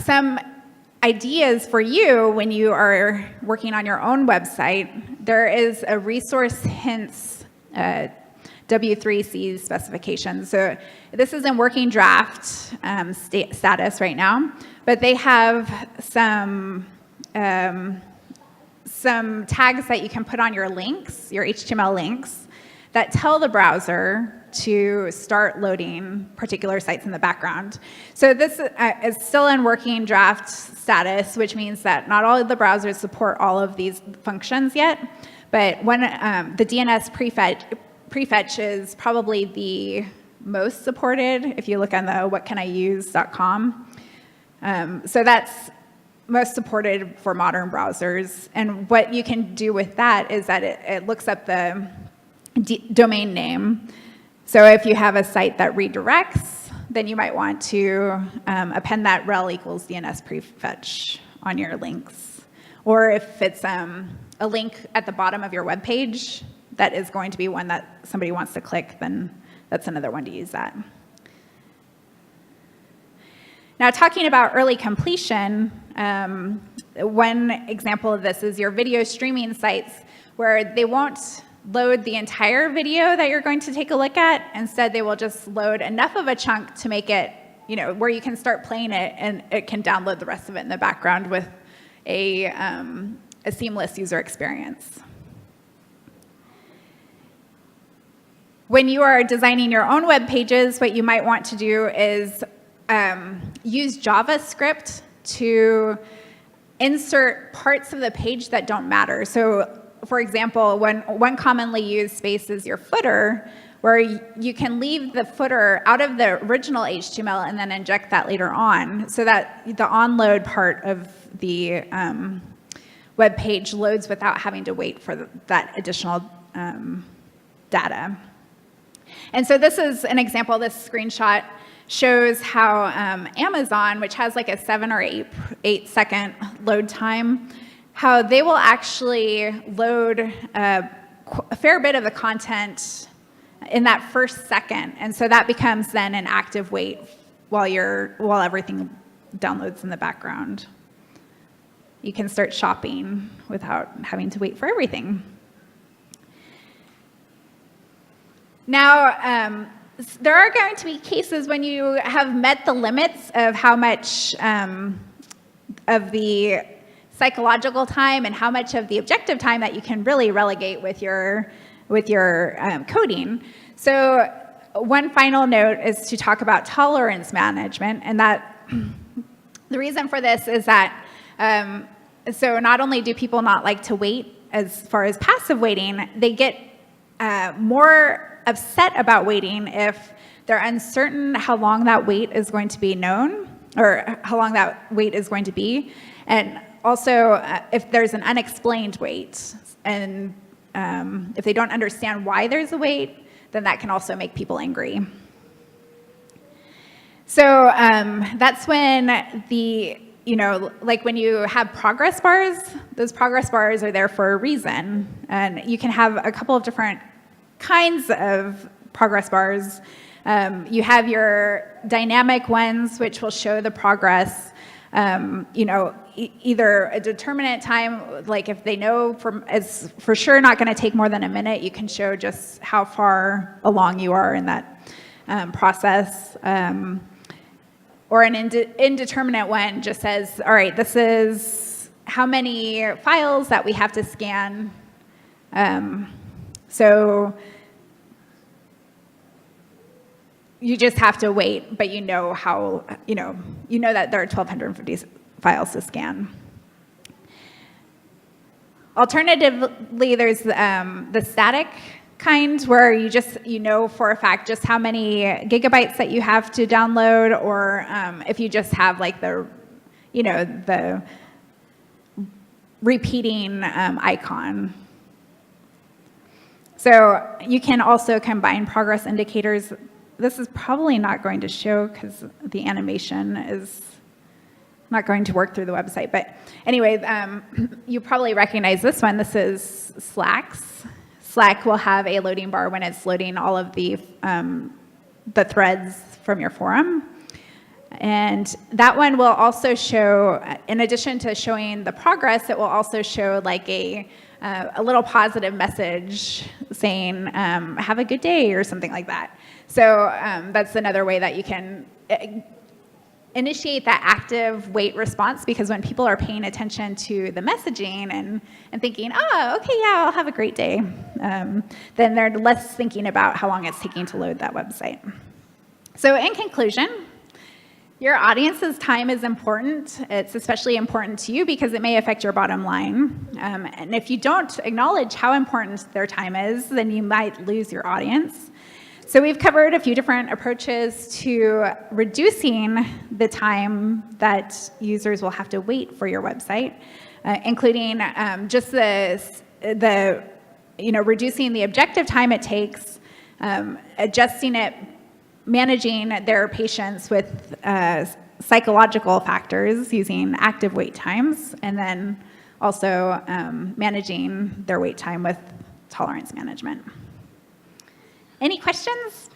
some ideas for you when you are working on your own website, there is a resource hints W3C specification. So this is in working draft status right now, but they have some tags that you can put on your links, your HTML links, that tell the browser to start loading particular sites in the background. So this is still in working draft status, which means that not all of the browsers support all of these functions yet, but when the DNS prefetch is probably the most supported if you look on the whatcaniuse.com. So that's most supported for modern browsers. And what you can do with that is that it looks up the domain name. So if you have a site that redirects, then you might want to append that rel equals DNS prefetch on your links. Or if it's a link at the bottom of your web page that is going to be one that somebody wants to click, then that's another one to use that. Now, talking about early completion, one example of this is your video streaming sites where they won't load the entire video that you're going to take a look at. Instead, they will just load enough of a chunk to make it, where you can start playing it and it can download the rest of it in the background with a seamless user experience. When you are designing your own web pages, what you might want to do is use JavaScript to insert parts of the page that don't matter. So, for example, one commonly used space is your footer, where you can leave the footer out of the original HTML and then inject that later on, so that the onload part of the web page loads without having to wait for that additional data. And so this is an example. This screenshot shows how Amazon, which has like a 7 or 8 second load time, how they will actually load a fair bit of the content in that first second. And so that becomes then an active wait while everything downloads in the background. You can start shopping without having to wait for everything. Now, there are going to be cases when you have met the limits of how much of the psychological time and how much of the objective time that you can really relegate with your coding. So one final note is to talk about tolerance management, and that the reason for this is that so not only do people not like to wait as far as passive waiting, they get more upset about waiting if they're uncertain how long that wait is going to be known, or how long that wait is going to be, and also if there's an unexplained wait, and if they don't understand why there's a wait, then that can also make people angry. So that's when like when you have progress bars, those progress bars are there for a reason. And you can have a couple of different kinds of progress bars. You have your dynamic ones, which will show the progress, either a determinate time, like if they know it's for sure not going to take more than a minute, you can show just how far along you are in that process. Or an indeterminate one just says, all right, this is how many files that we have to scan. So you just have to wait, but you know that there are 1,250 files to scan. Alternatively, there's the static kind where you know for a fact just how many gigabytes that you have to download, or if you just have like the repeating icon. So you can also combine progress indicators. This is probably not going to show because the animation is not going to work through the website. But anyway, you probably recognize this one. This is Slack's. Slack will have a loading bar when it's loading all of the threads from your forum. And that one will also show, in addition to showing the progress, it will also show like a little positive message saying, have a good day, or something like that. So that's another way that you can initiate that active wait response, because when people are paying attention to the messaging and thinking, oh, okay, yeah, I'll have a great day, then they're less thinking about how long it's taking to load that website. So in conclusion, your audience's time is important. It's especially important to you because it may affect your bottom line. And if you don't acknowledge how important their time is, then you might lose your audience. So we've covered a few different approaches to reducing the time that users will have to wait for your website, including just reducing the objective time it takes, adjusting it, managing their patience with psychological factors using active wait times, and then also managing their wait time with tolerance management. Any questions?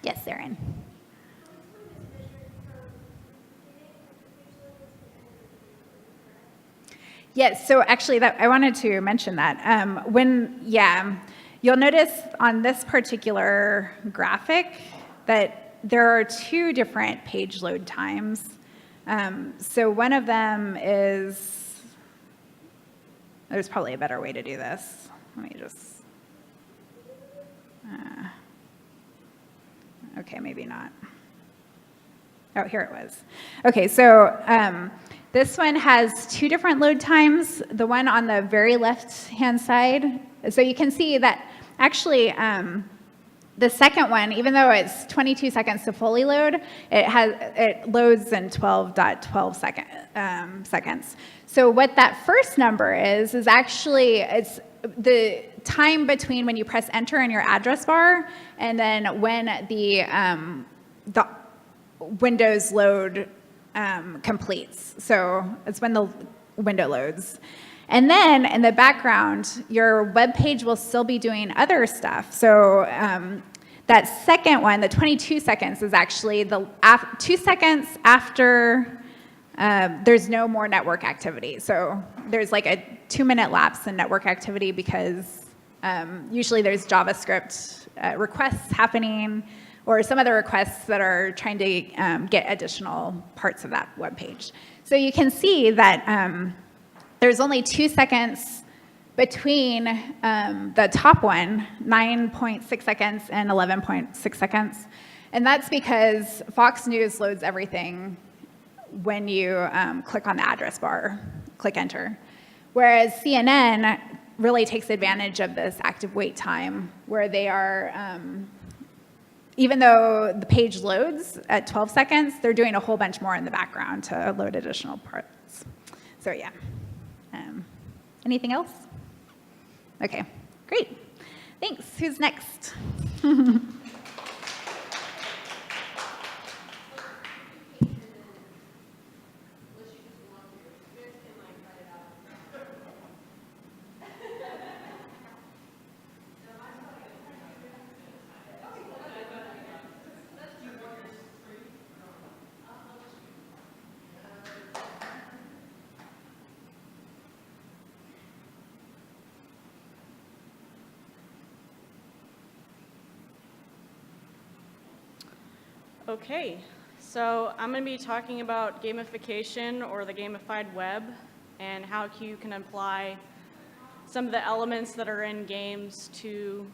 Yes, Erin. Yes, so actually I wanted to mention that. You'll notice on this particular graphic that there are two different page load times. So one of them is, there's probably a better way to do this. Let me just, okay, maybe not. Oh, here it was. Okay, so this one has two different load times. The one on the very left-hand side, so you can see that actually the second one, even though it's 22 seconds to fully load, it loads in 12.12 seconds. So what that first number is actually, it's the time between when you press enter in your address bar and then when the Windows load completes. So it's when the window loads. And then in the background, your web page will still be doing other stuff. So that second one, the 22 seconds, is actually the 2 seconds after there's no more network activity. So there's like a 2-minute lapse in network activity because usually there's JavaScript requests happening or some other requests that are trying to get additional parts of that web page. So you can see that there's only 2 seconds between the top one, 9.6 seconds and 11.6 seconds. And that's because Fox News loads everything when you click on the address bar, click enter. Whereas CNN really takes advantage of this active wait time where they are, even though the page loads at 12 seconds, they're doing a whole bunch more in the background to load additional parts. So yeah. Anything else? Okay, great. Thanks. Who's next? Okay, so I'm going to be talking about gamification or the gamified web and how you can apply some of the elements that are in games to...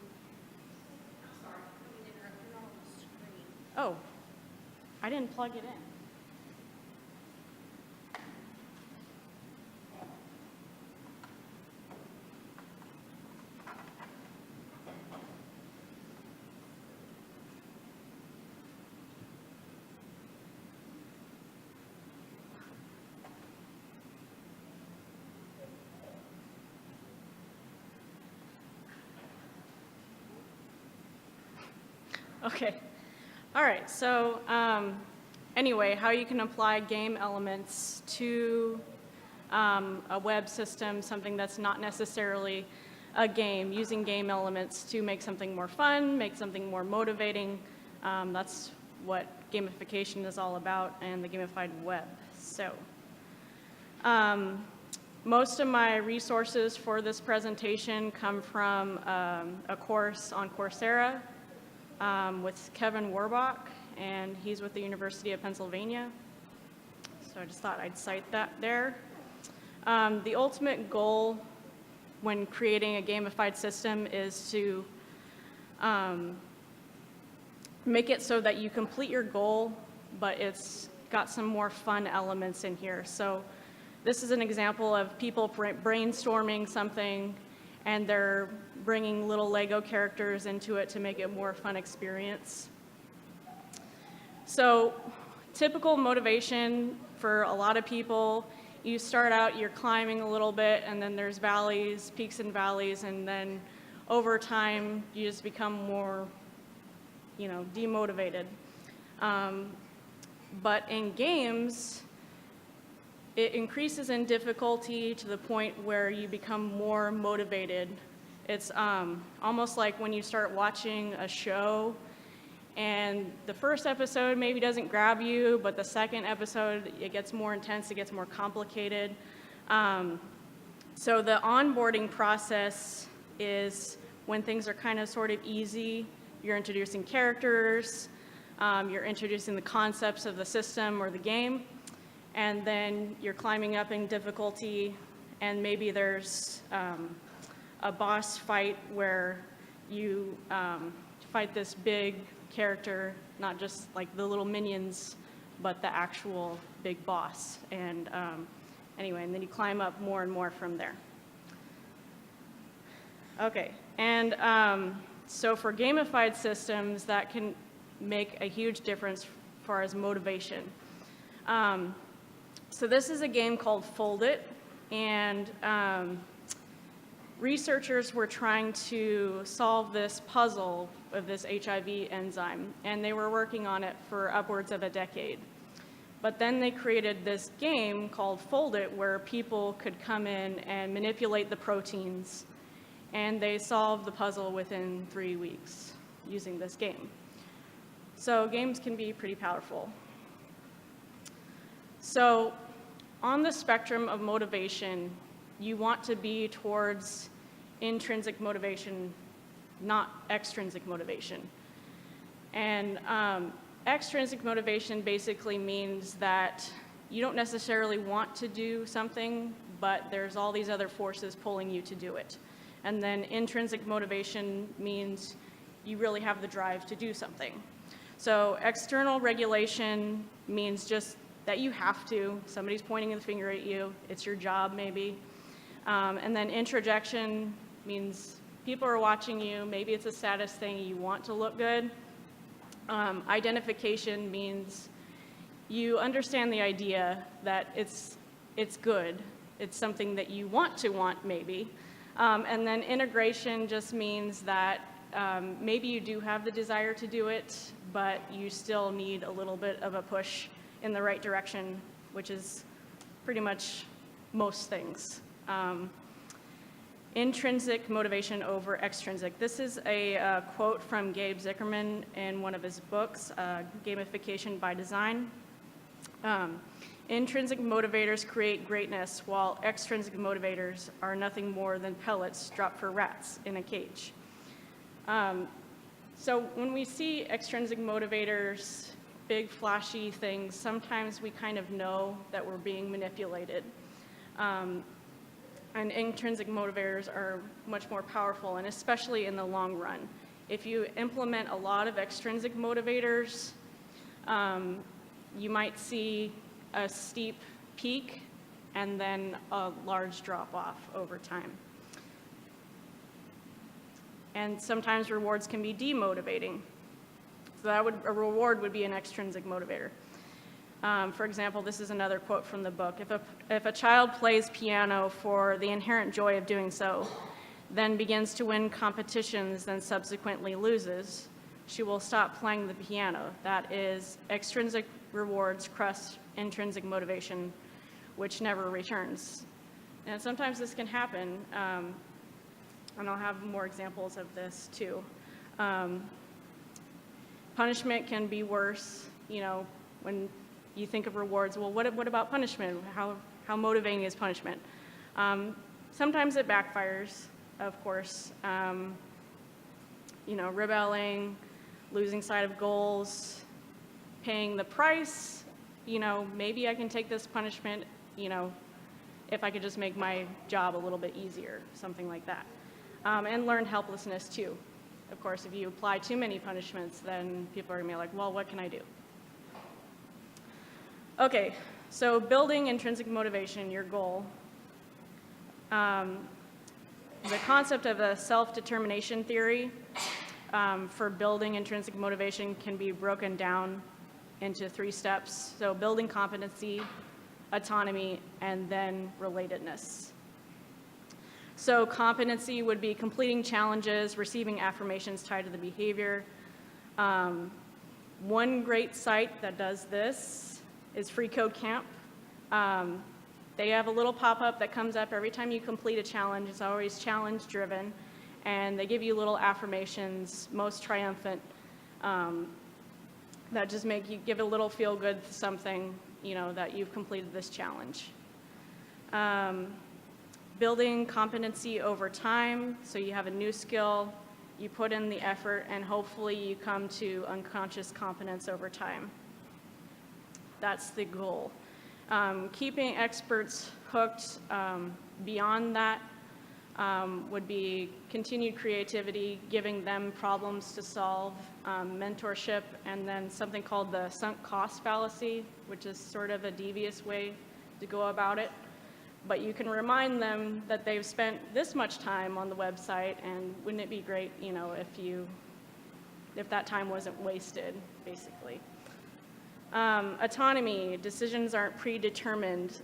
Oh, I didn't plug it in. Okay. All right. So anyway, how you can apply game elements to a web system, something that's not necessarily a game, using game elements to make something more fun, make something more motivating. That's what gamification is all about and the gamified web. So most of my resources for this presentation come from a course on Coursera with Kevin Warbach, and he's with the University of Pennsylvania. So I just thought I'd cite that there. The ultimate goal when creating a gamified system is to make it so that you complete your goal, but it's got some more fun elements in here. So this is an example of people brainstorming something and they're bringing little Lego characters into it to make it more fun experience. So typical motivation for a lot of people, you start out, you're climbing a little bit, and then there's valleys, peaks and valleys, and then over time, you just become more, demotivated. But in games, it increases in difficulty to the point where you become more motivated. It's almost like when you start watching a show and the first episode maybe doesn't grab you, but the second episode, it gets more intense, it gets more complicated. So the onboarding process is when things are kind of sort of easy, you're introducing characters, you're introducing the concepts of the system or the game, and then you're climbing up in difficulty, and maybe there's a boss fight where you fight this big character, not just like the little minions, but the actual big boss. And anyway, and then you climb up more and more from there. Okay, and so for gamified systems, that can make a huge difference as far as motivation. So this is a game called Fold It, and researchers were trying to solve this puzzle of this HIV enzyme, and they were working on it for upwards of a decade. But then they created this game called Fold It, where people could come in and manipulate the proteins, and they solved the puzzle within 3 weeks using this game. So games can be pretty powerful. So on the spectrum of motivation, you want to be towards intrinsic motivation, not extrinsic motivation. And extrinsic motivation basically means that you don't necessarily want to do something, but there's all these other forces pulling you to do it. And then intrinsic motivation means you really have the drive to do something. So external regulation means just that you have to. Somebody's pointing the finger at you. It's your job, maybe. And then introjection means people are watching you. Maybe it's a status thing. You want to look good. Identification means you understand the idea that it's good. It's something that you want to want, maybe. And then integration just means that maybe you do have the desire to do it, but you still need a little bit of a push in the right direction, which is pretty much most things. Intrinsic motivation over extrinsic. This is a quote from Gabe Zickerman in one of his books, Gamification by Design. Intrinsic motivators create greatness, while extrinsic motivators are nothing more than pellets dropped for rats in a cage. So when we see extrinsic motivators, big flashy things, sometimes we kind of know that we're being manipulated. And intrinsic motivators are much more powerful, and especially in the long run. If you implement a lot of extrinsic motivators, you might see a steep peak and then a large drop-off over time. And sometimes rewards can be demotivating. So a reward would be an extrinsic motivator. For example, this is another quote from the book. If a child plays piano for the inherent joy of doing so, then begins to win competitions, then subsequently loses, she will stop playing the piano. That is, extrinsic rewards crush intrinsic motivation, which never returns. And sometimes this can happen, and I'll have more examples of this too. Punishment can be worse, when you think of rewards. Well, what about punishment? How motivating is punishment? Sometimes it backfires, of course. Rebelling, losing sight of goals, paying the price. Maybe I can take this punishment, if I could just make my job a little bit easier, something like that. And learned helplessness too. Of course, if you apply too many punishments, then people are gonna be like, well, what can I do? Okay, so building intrinsic motivation, your goal. The concept of a self-determination theory for building intrinsic motivation can be broken down into 3 steps. So building competency, autonomy, and then relatedness. So competency would be completing challenges, receiving affirmations tied to the behavior. One great site that does this is Free Code Camp. They have a little pop-up that comes up every time you complete a challenge. It's always challenge-driven, and they give you little affirmations, most triumphant, that just make you give a little feel-good something, that you've completed this challenge. Building competency over time, so you have a new skill, you put in the effort, and hopefully you come to unconscious competence over time. That's the goal. Keeping experts hooked beyond that would be continued creativity, giving them problems to solve, mentorship, and then something called the sunk cost fallacy, which is sort of a devious way to go about it. But you can remind them that they've spent this much time on the website, and wouldn't it be great, if that time wasn't wasted, basically. Autonomy, decisions aren't predetermined.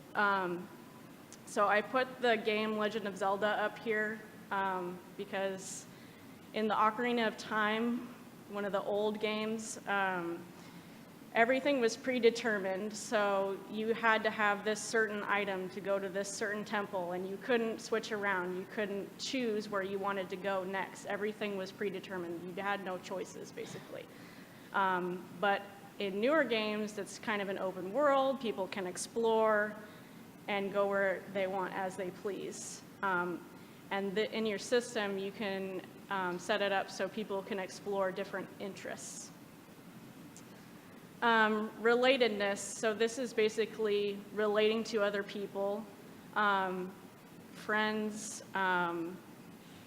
So I put the game Legend of Zelda up here because in the Ocarina of Time, one of the old games, everything was predetermined, so you had to have this certain item to go to this certain temple, and you couldn't switch around. You couldn't choose where you wanted to go next. Everything was predetermined. You had no choices, basically. But in newer games, it's kind of an open world. People can explore and go where they want as they please. And in your system, you can set it up so people can explore different interests. Relatedness, so this is basically relating to other people, friends,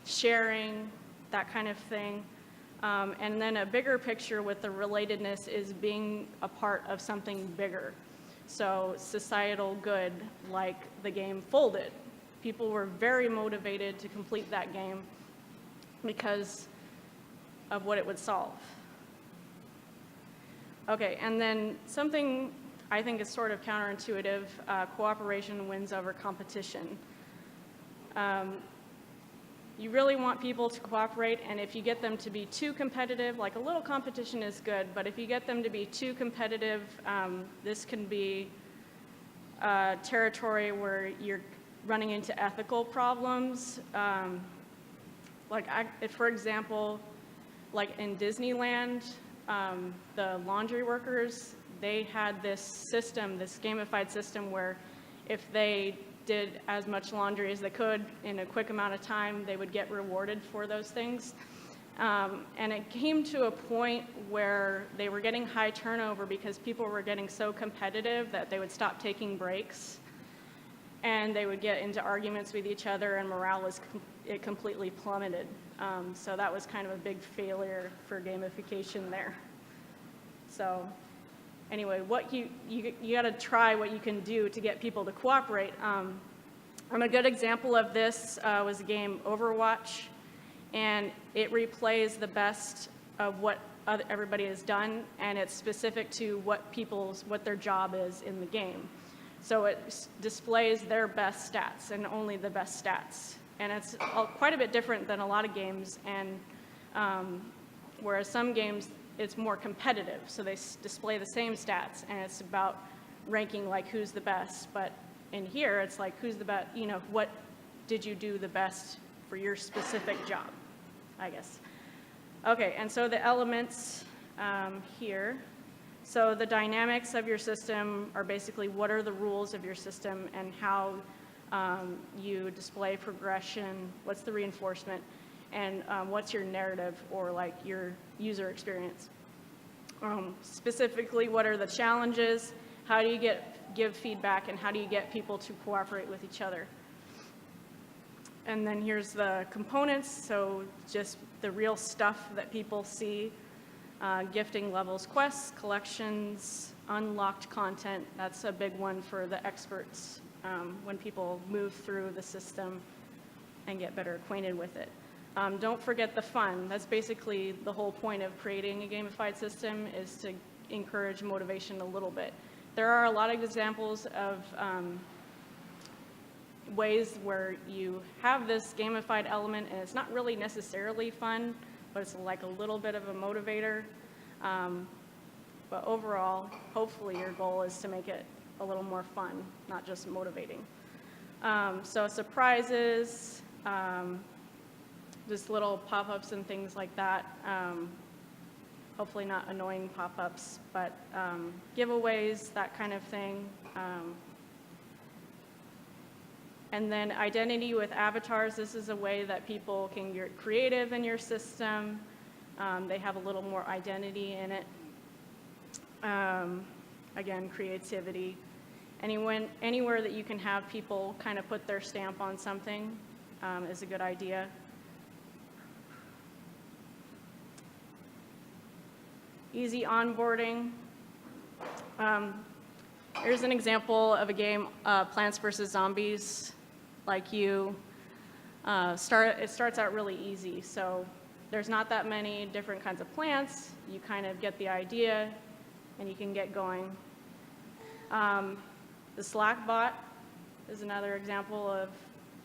sharing, that kind of thing. And then a bigger picture with the relatedness is being a part of something bigger. So societal good, like the game Folded. People were very motivated to complete that game because of what it would solve. Okay, and then something I think is sort of counterintuitive, cooperation wins over competition. You really want people to cooperate, and if you get them to be too competitive, like a little competition is good, but if you get them to be too competitive, this can be territory where you're running into ethical problems. For example, like in Disneyland, the laundry workers, they had this system, this gamified system where if they did as much laundry as they could in a quick amount of time, they would get rewarded for those things. And it came to a point where they were getting high turnover because people were getting so competitive that they would stop taking breaks and they would get into arguments with each other, and morale it completely plummeted. So that was kind of a big failure for gamification there. So anyway, you got to try what you can do to get people to cooperate. A good example of this was the game Overwatch, and it replays the best of what everybody has done, and it's specific to what their job is in the game. So it displays their best stats and only the best stats. And it's quite a bit different than a lot of games, and whereas some games, it's more competitive. So they display the same stats, and it's about ranking like who's the best. But in here, it's like who's the best, what did you do the best for your specific job, I guess. Okay, and so the elements here. So the dynamics of your system are basically what are the rules of your system and how you display progression, what's the reinforcement, and what's your narrative or like your user experience. Specifically, what are the challenges, how do you give feedback, and how do you get people to cooperate with each other. And then here's the components, so just the real stuff that people see. Gifting levels, quests, collections, unlocked content. That's a big one for the experts when people move through the system and get better acquainted with it. Don't forget the fun. That's basically the whole point of creating a gamified system, is to encourage motivation a little bit. There are a lot of examples of ways where you have this gamified element and it's not really necessarily fun, but it's like a little bit of a motivator. But overall, hopefully your goal is to make it a little more fun, not just motivating. So surprises, just little pop-ups and things like that. Hopefully not annoying pop-ups, but giveaways, that kind of thing. And then identity with avatars. This is a way that people can get creative in your system. They have a little more identity in it. Again, creativity. Anywhere that you can have people kind of put their stamp on something is a good idea. Easy onboarding. Here's an example of a game, Plants vs. Zombies. Like it starts out really easy. So there's not that many different kinds of plants. You kind of get the idea, and you can get going. The Slack bot is another example of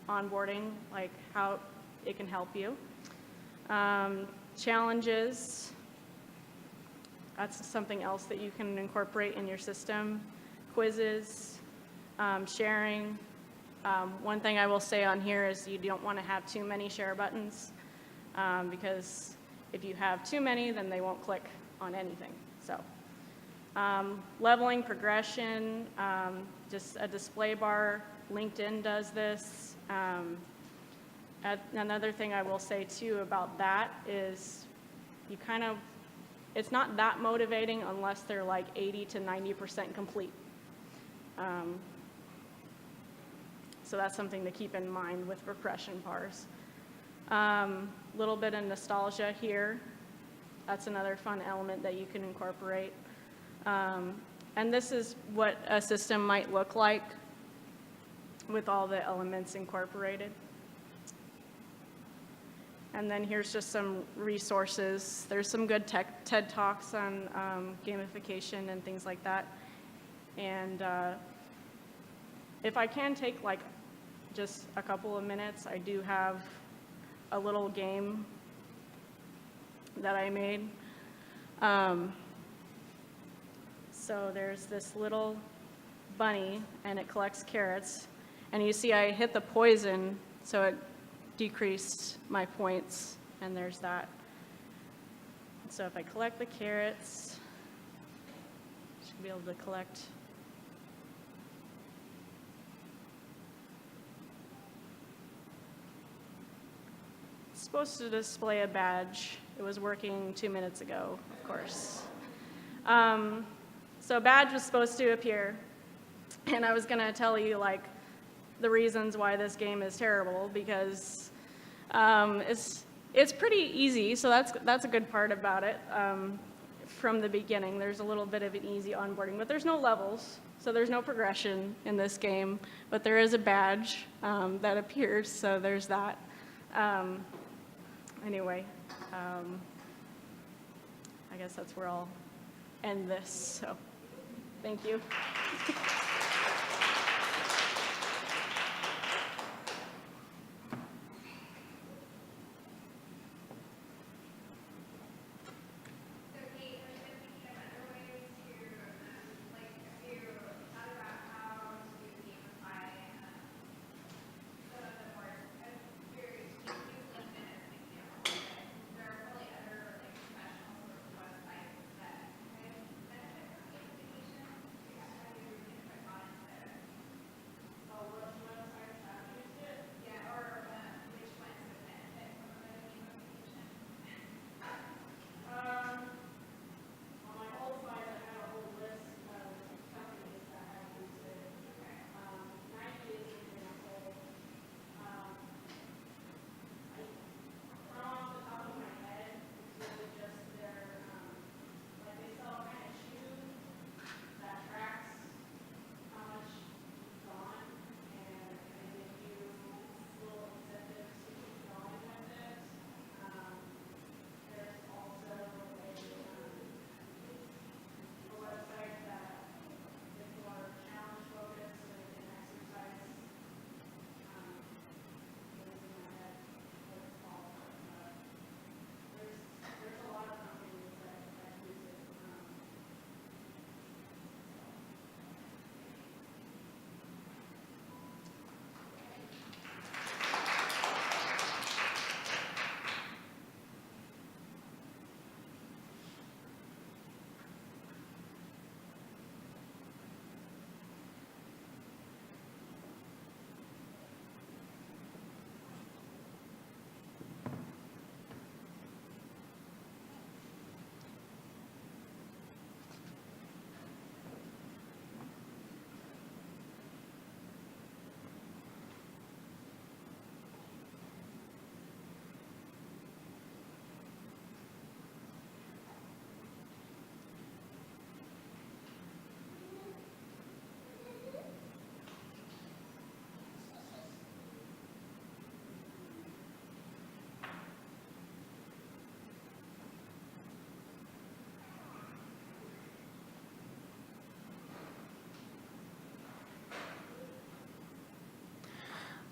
onboarding, like how it can help you. Challenges. That's something else that you can incorporate in your system. Quizzes, sharing. One thing I will say on here is you don't want to have too many share buttons because if you have too many, then they won't click on anything. So leveling, progression, just a display bar. LinkedIn does this. Another thing I will say too about that is it's not that motivating unless they're like 80 to 90% complete. So that's something to keep in mind with regression bars. Little bit of nostalgia here. That's another fun element that you can incorporate. And this is what a system might look like with all the elements incorporated. And then here's just some resources. There's some good TED Talks on gamification and things like that. And if I can take like just a couple of minutes, I do have a little game that I made. So there's this little bunny, and it collects carrots. And you see I hit the poison, so it decreased my points, and there's that. So if I collect the carrots, I should be able to collect. It's supposed to display a badge. It was working 2 minutes ago, of course. So badge was supposed to appear, and I was going to tell you like the reasons why this game is terrible, because it's pretty easy, so that's a good part about it. From the beginning, there's a little bit of an easy onboarding, but there's no levels, so there's no progression in this game, but there is a badge that appears, so there's that. Anyway, I guess that's where I'll end this, so thank you.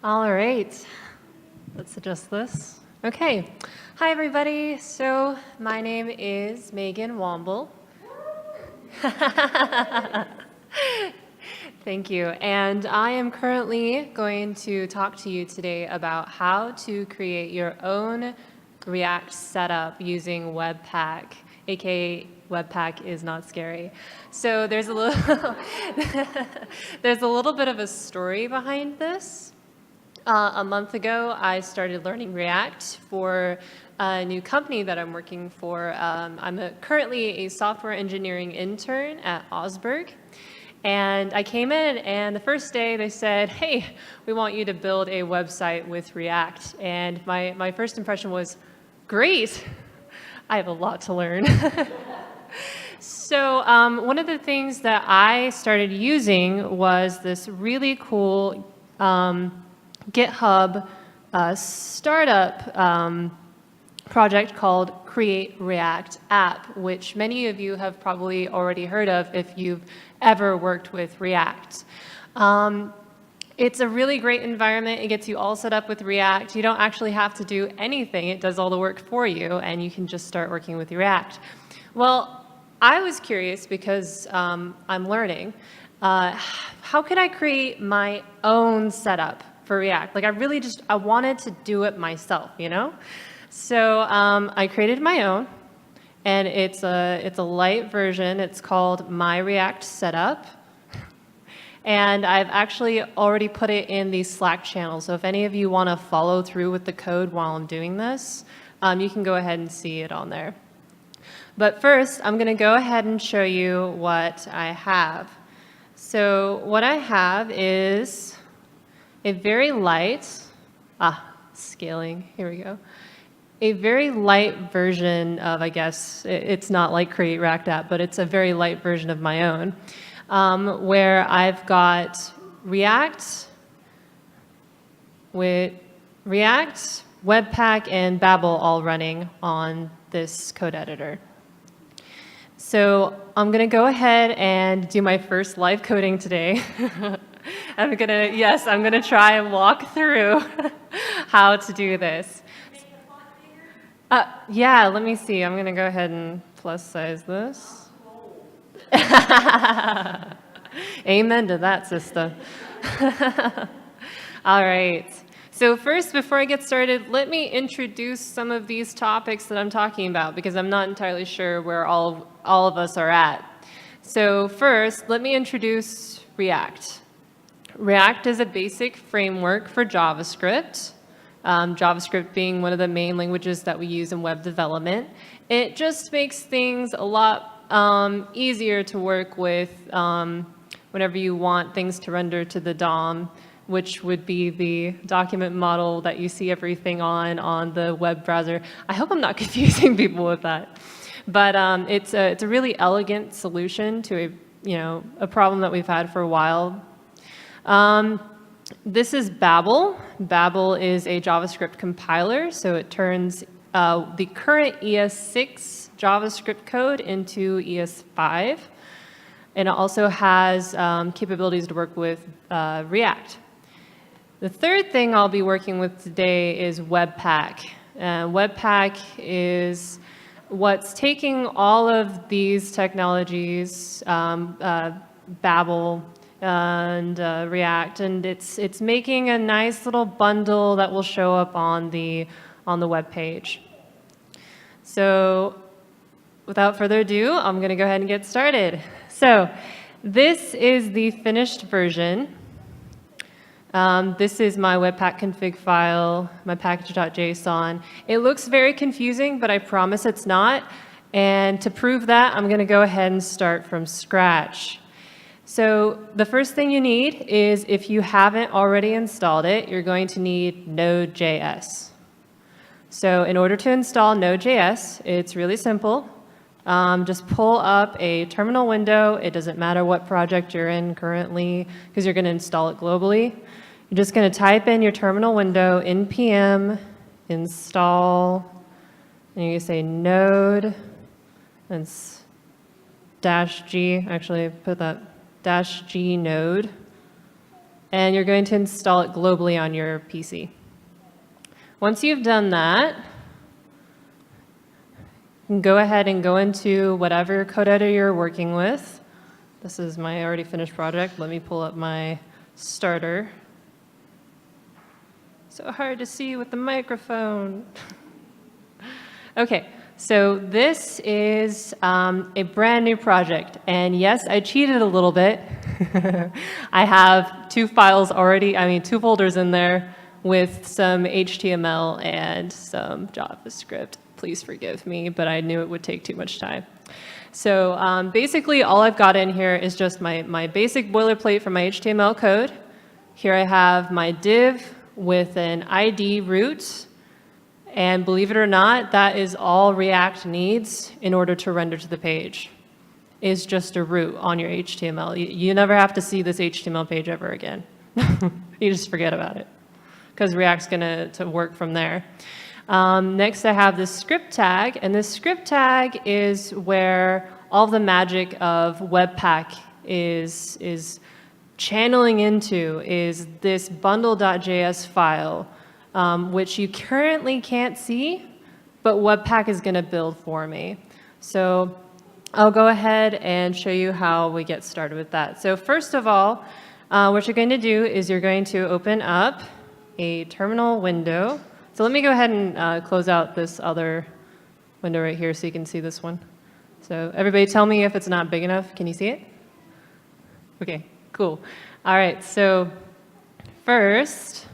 All right, let's adjust this. Okay, hi everybody. So my name is Megan Womble. Thank you. And I am currently going to talk to you today about how to create your own React setup using Webpack, aka Webpack is not scary. So there's a little, there's a little bit of a story behind this. A month ago, I started learning React for a new company that I'm working for. I'm currently a software engineering intern at Osberg. And I came in, and the first day they said, hey, we want you to build a website with React. And my first impression was, great, I have a lot to learn. So one of the things that I started using was this really cool GitHub startup project called Create React App, which many of you have probably already heard of if you've ever worked with React. It's a really great environment. It gets you all set up with React. You don't actually have to do anything. It does all the work for you, and you can just start working with React. Well, I was curious because I'm learning. How could I create my own setup for React? Like I wanted to do it myself, you know? So I created my own, and it's a light version. It's called My React Setup. And I've actually already put it in the Slack channel. So if any of you want to follow through with the code while I'm doing this, you can go ahead and see it on there. But first, I'm going to go ahead and show you what I have. So what I have is a very light, scaling, here we go. A very light version of, I guess, it's not like Create React App, but it's a very light version of my own, where I've got React, Webpack, and Babel all running on this code editor. So I'm going to go ahead and do my first live coding today. I'm going to try and walk through how to do this. Yeah, let me see. I'm going to go ahead and plus size this. Amen to that, sister. All right. So first, before I get started, let me introduce some of these topics that I'm talking about, because I'm not entirely sure where all of us are at. So first, let me introduce React. React is a basic framework for JavaScript. JavaScript being one of the main languages that we use in web development. It just makes things a lot easier to work with whenever you want things to render to the DOM, which would be the document model that you see everything on the web browser. I hope I'm not confusing people with that. But it's a really elegant solution to a problem that we've had for a while. This is Babel. Babel is a JavaScript compiler, so it turns the current ES6 JavaScript code into ES5. And it also has capabilities to work with React. The third thing I'll be working with today is Webpack. Webpack is what's taking all of these technologies, Babel and React, and it's making a nice little bundle that will show up on the web page. So without further ado, I'm going to go ahead and get started. So this is the finished version. This is my Webpack config file, my package.json. It looks very confusing, but I promise it's not. And to prove that, I'm going to go ahead and start from scratch. So the first thing you need is, if you haven't already installed it, you're going to need Node.js. So in order to install Node.js, it's really simple. Just pull up a terminal window. It doesn't matter what project you're in currently, because you're going to install it globally. You're just going to type in your terminal window, npm install, and you say node, and -g, actually put that -g node, and you're going to install it globally on your PC. Once you've done that, You can go ahead and go into whatever code editor you're working with. This is my already finished project. Let me pull up my starter. So hard to see with the microphone. Okay, so this is a brand new project. And yes, I cheated a little bit. I have two folders in there with some HTML and some JavaScript. Please forgive me, but I knew it would take too much time. So basically, all I've got in here is just my basic boilerplate for my HTML code. Here I have my div with an ID root. And believe it or not, that is all React needs in order to render to the page, is just a root on your HTML. You never have to see this HTML page ever again. You just forget about it, because React's going to work from there. Next, I have this script tag, and this script tag is where all the magic of Webpack is channeling into, is this bundle.js file, which you currently can't see, but Webpack is going to build for me. So I'll go ahead and show you how we get started with that. So first of all, what you're going to do is you're going to open up a terminal window. So let me go ahead and close out this other window right here so you can see this one. So everybody tell me if it's not big enough. Can you see it? Okay, cool. All right, so first,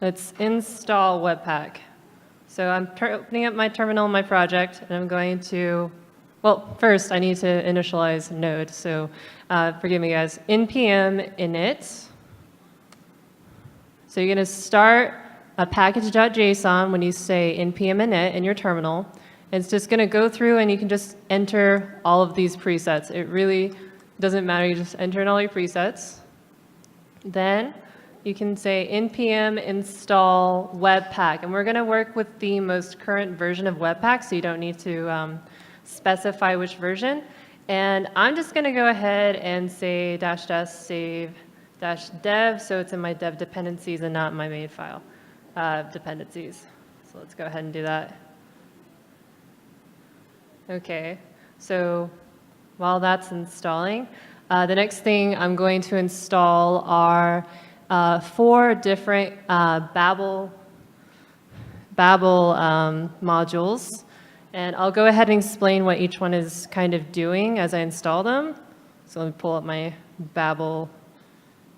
let's install Webpack. So I'm opening up my terminal in my project, and I'm going to, well, first I need to initialize Node. So forgive me, guys. npm init. So you're going to start a package.json when you say npm init in your terminal. It's just going to go through, and you can just enter all of these presets. It really doesn't matter. You just enter in all your presets. Then you can say npm install Webpack. And we're going to work with the most current version of Webpack, so you don't need to specify which version. And I'm just going to go ahead and say --s save -dev, so it's in my dev dependencies and not my main file dependencies. So let's go ahead and do that. Okay, so while that's installing, the next thing I'm going to install are 4 different Babel modules. And I'll go ahead and explain what each one is kind of doing as I install them. So let me pull up my Babel.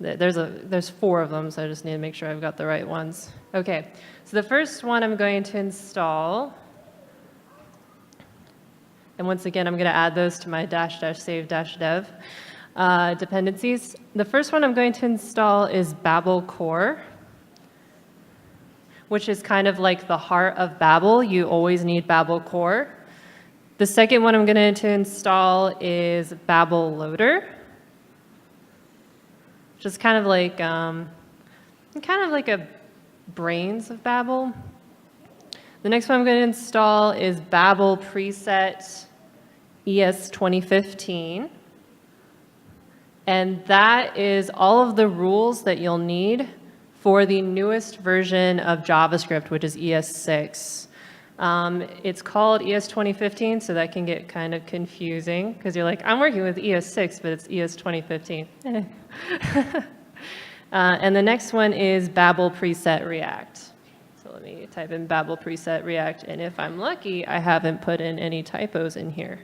There's 4 of them, so I just need to make sure I've got the right ones. Okay, so the first one I'm going to install, and once again, I'm going to add those to my --save -dev dependencies. The first one I'm going to install is Babel Core, which is kind of like the heart of Babel. You always need Babel Core. The second one I'm going to install is Babel Loader, which is kind of like a brains of Babel. The next one I'm going to install is Babel Preset ES 2015. And that is all of the rules that you'll need for the newest version of JavaScript, which is ES6. It's called ES 2015, so that can get kind of confusing, because you're like, I'm working with ES6, but it's ES 2015. And the next one is Babel Preset React. So let me type in Babel Preset React, and if I'm lucky, I haven't put in any typos in here.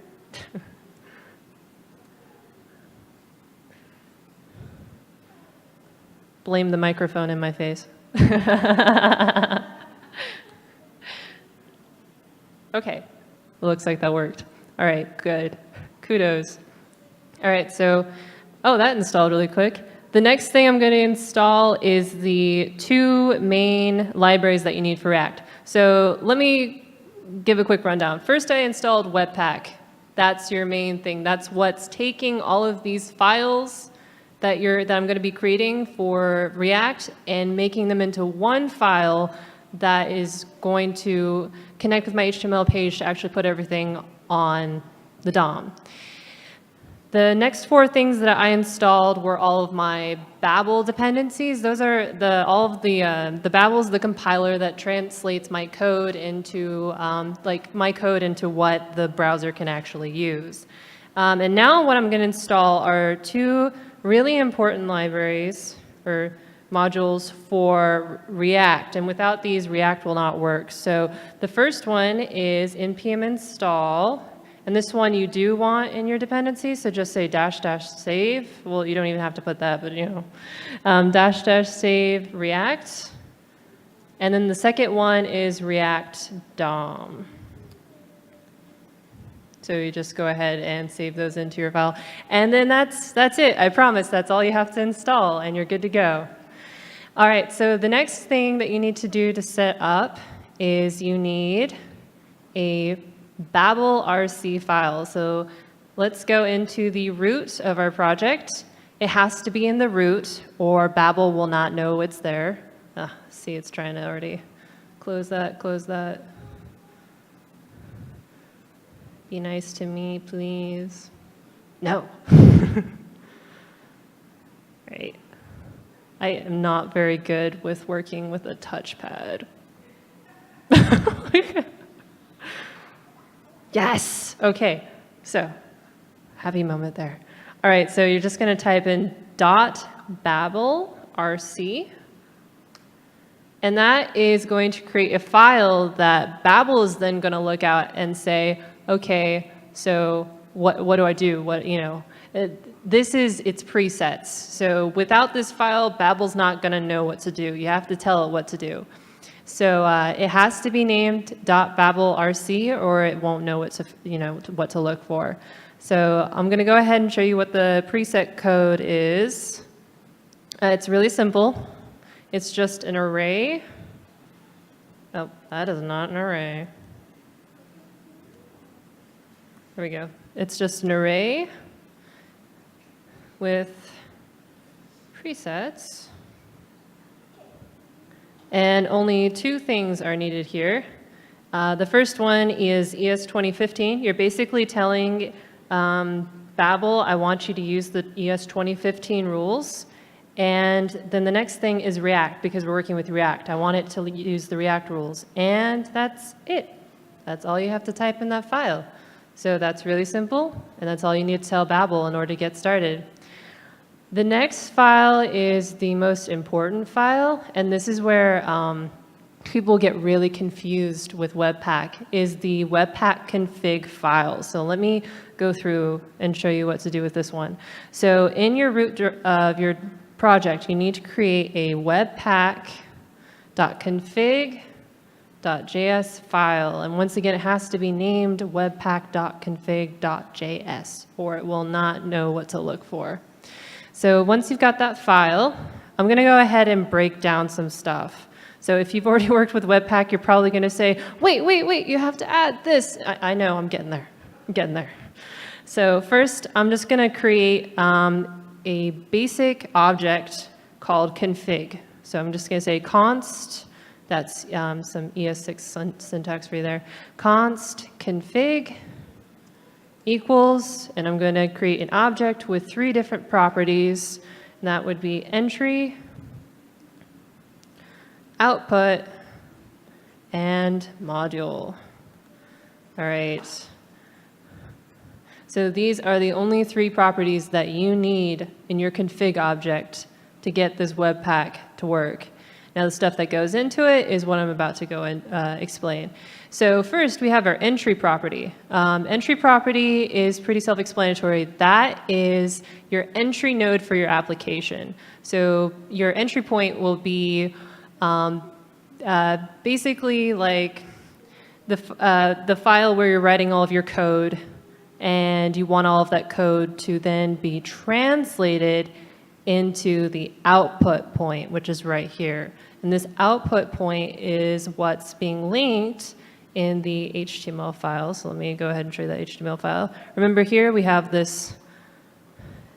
Blame the microphone in my face. Okay, looks like that worked. All right, good. Kudos. All right, so, that installed really quick. The next thing I'm going to install is the 2 main libraries that you need for React. So let me give a quick rundown. First, I installed Webpack. That's your main thing. That's what's taking all of these files that I'm going to be creating for React and making them into one file that is going to connect with my HTML page to actually put everything on the DOM. The next 4 things that I installed were all of my Babel dependencies. Those are the Babel is the compiler that translates my code into what the browser can actually use. And now what I'm going to install are 2 really important libraries or modules for React. And without these, React will not work. So the first one is npm install. And this one you do want in your dependencies, so just say --save. Well, you don't even have to put that, but --save React. And then the second one is React DOM. So you just go ahead and save those into your file. And then that's it. I promise that's all you have to install, and you're good to go. All right, so the next thing that you need to do to set up is you need a Babel RC file. So let's go into the root of our project. It has to be in the root or Babel will not know it's there. See, it's trying to already close that, close that. Be nice to me, please. No. Right. I am not very good with working with a touchpad. Yes. Okay. So, happy moment there. All right. So you're just going to type in .babel rc, and that is going to create a file that Babel is then going to look at and say, okay, so what do I do? This is its presets. So without this file, Babel's not going to know what to do. You have to tell it what to do. So it has to be named .babelrc, or it won't know what to look for. So I'm going to go ahead and show you what the preset code is. It's really simple. It's just an array. Oh, that is not an array. There we go. It's just an array with presets. And only 2 things are needed here. The first one is ES 2015. You're basically telling Babel, I want you to use the ES 2015 rules. And then the next thing is React, because we're working with React. I want it to use the React rules. And that's it. That's all you have to type in that file. So that's really simple, and that's all you need to tell Babel in order to get started. The next file is the most important file, and this is where people get really confused with Webpack, is the Webpack config file. So let me go through and show you what to do with this one. So in your root of your project, you need to create a webpack.config.js file. And once again, it has to be named webpack.config.js, or it will not know what to look for. So once you've got that file, I'm going to go ahead and break down some stuff. So if you've already worked with Webpack, you're probably going to say, wait, you have to add this. I know, I'm getting there. So first, I'm just going to create a basic object called config. So I'm just going to say const, that's some ES6 syntax for you there, const config equals, and I'm going to create an object with 3 different properties, and that would be entry, output, and module. All right. So these are the only 3 properties that you need in your config object to get this Webpack to work. Now the stuff that goes into it is what I'm about to go and explain. So first we have our entry property. Entry property is pretty self-explanatory. That is your entry node for your application. So your entry point will be basically like the file where you're writing all of your code, and you want all of that code to then be translated into the output point, which is right here. And this output point is what's being linked in the HTML file. So let me go ahead and show you that HTML file. Remember here we have this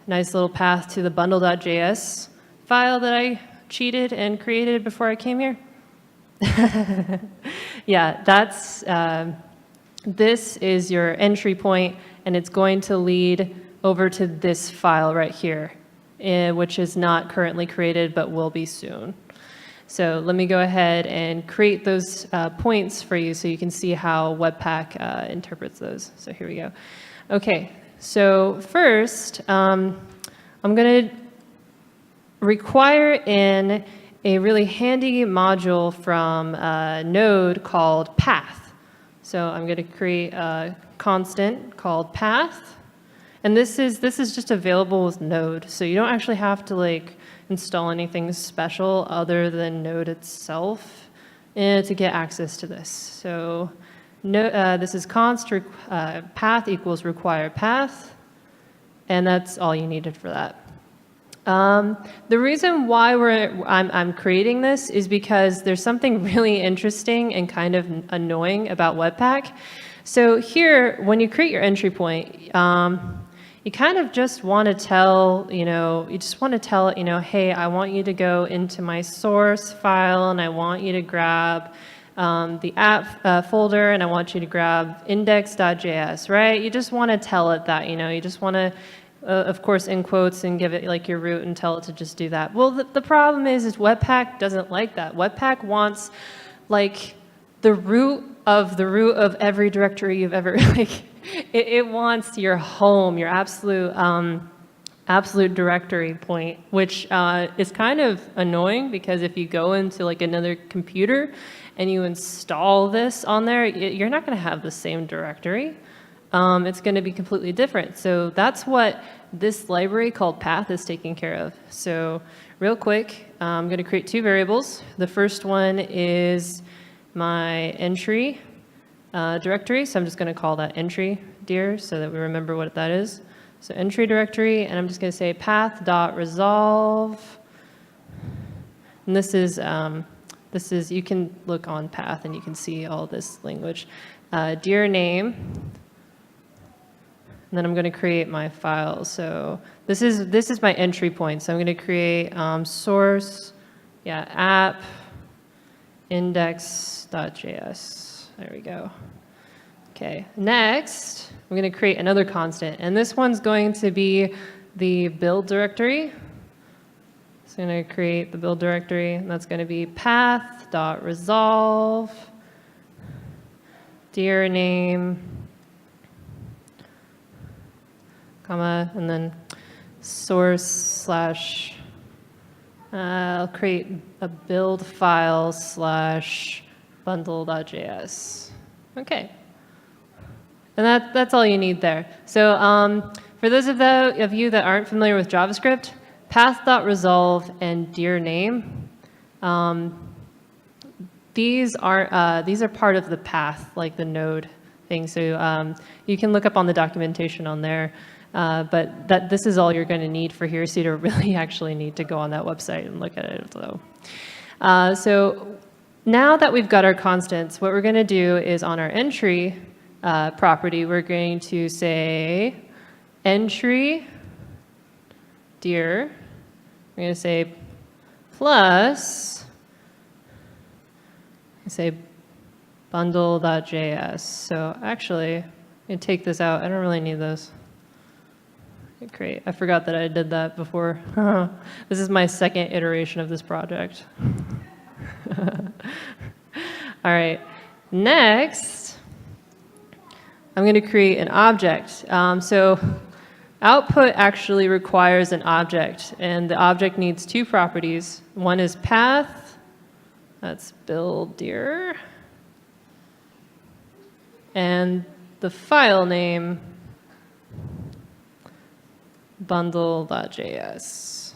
nice little path to the bundle.js file that I cheated and created before I came here. Yeah, that's, this is your entry point, and it's going to lead over to this file right here, which is not currently created but will be soon. So let me go ahead and create those points for you so you can see how Webpack interprets those. So here we go. Okay, so first, I'm going to require in a really handy module from Node called path. So I'm going to create a constant called path. And this is just available with Node. So you don't actually have to like install anything special other than Node itself to get access to this. So this is const path equals require path. And that's all you needed for that. The reason why I'm creating this is because there's something really interesting and kind of annoying about Webpack. So here, when you create your entry point, you kind of just want to tell, hey, I want you to go into my source file and I want you to grab the app folder and I want you to grab index.js, right? You just want to tell it that, you just want to, of course, in quotes and give it like your root and tell it to just do that. Well, the problem is Webpack doesn't like that. Webpack wants like the root of every directory you've ever, like, it wants your home, your absolute directory point, which is kind of annoying because if you go into like another computer and you install this on there, you're not going to have the same directory. It's going to be completely different. So that's what this library called path is taking care of. So real quick, I'm going to create two variables. The first one is my entry directory. So I'm just going to call that entry dir so that we remember what that is. So entry directory, and I'm just going to say path.resolve. And this is, you can look on path and you can see all this language. Dir name. And then I'm going to create my file. So this is my entry point. So I'm going to create source, app, index.js. There we go. Okay, next, I'm going to create another constant. And this one's going to be the build directory. So I'm going to create the build directory, and that's going to be path.resolve, dir name, comma, and then source slash, I'll create a build file slash bundle.js. Okay. And that's all you need there. So for those of you that aren't familiar with JavaScript, path.resolve and dir name, these are part of the path, like the node thing. So you can look up on the documentation on there. But this is all you're going to need for here, so you don't really actually need to go on that website and look at it, though. So now that we've got our constants, what we're going to do is on our entry property, we're going to say entry dir. We're going to say plus, say bundle.js. So actually, I'm going to take this out. I don't really need this. Great. I forgot that I did that before. This is my second iteration of this project. All right. Next, I'm going to create an object. So output actually requires an object, and the object needs two properties. One is path. That's build dir. And the file name, bundle.js.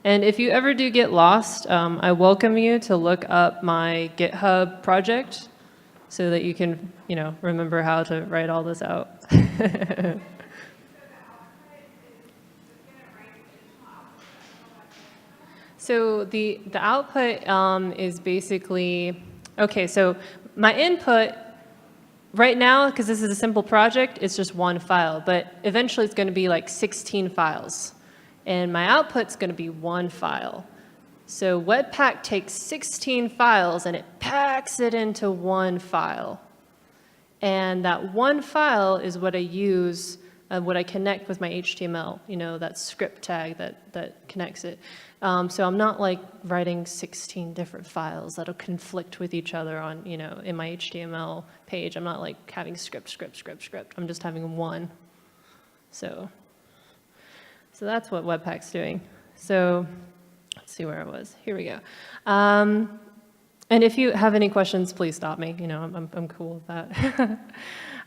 And if you ever do get lost, I welcome you to look up my GitHub project so that you can, remember how to write all this out. So the output is basically, okay, so my input right now, because this is a simple project, it's just one file, but eventually it's going to be like 16 files. And my output's going to be one file. So Webpack takes 16 files and it packs it into one file. And that one file is what I use, what I connect with my HTML, that script tag that connects it. So I'm not like writing 16 different files that'll conflict with each other on, in my HTML page. I'm not like having script. I'm just having one. So that's what Webpack's doing. So let's see where I was. Here we go. And if you have any questions, please stop me. I'm cool with that.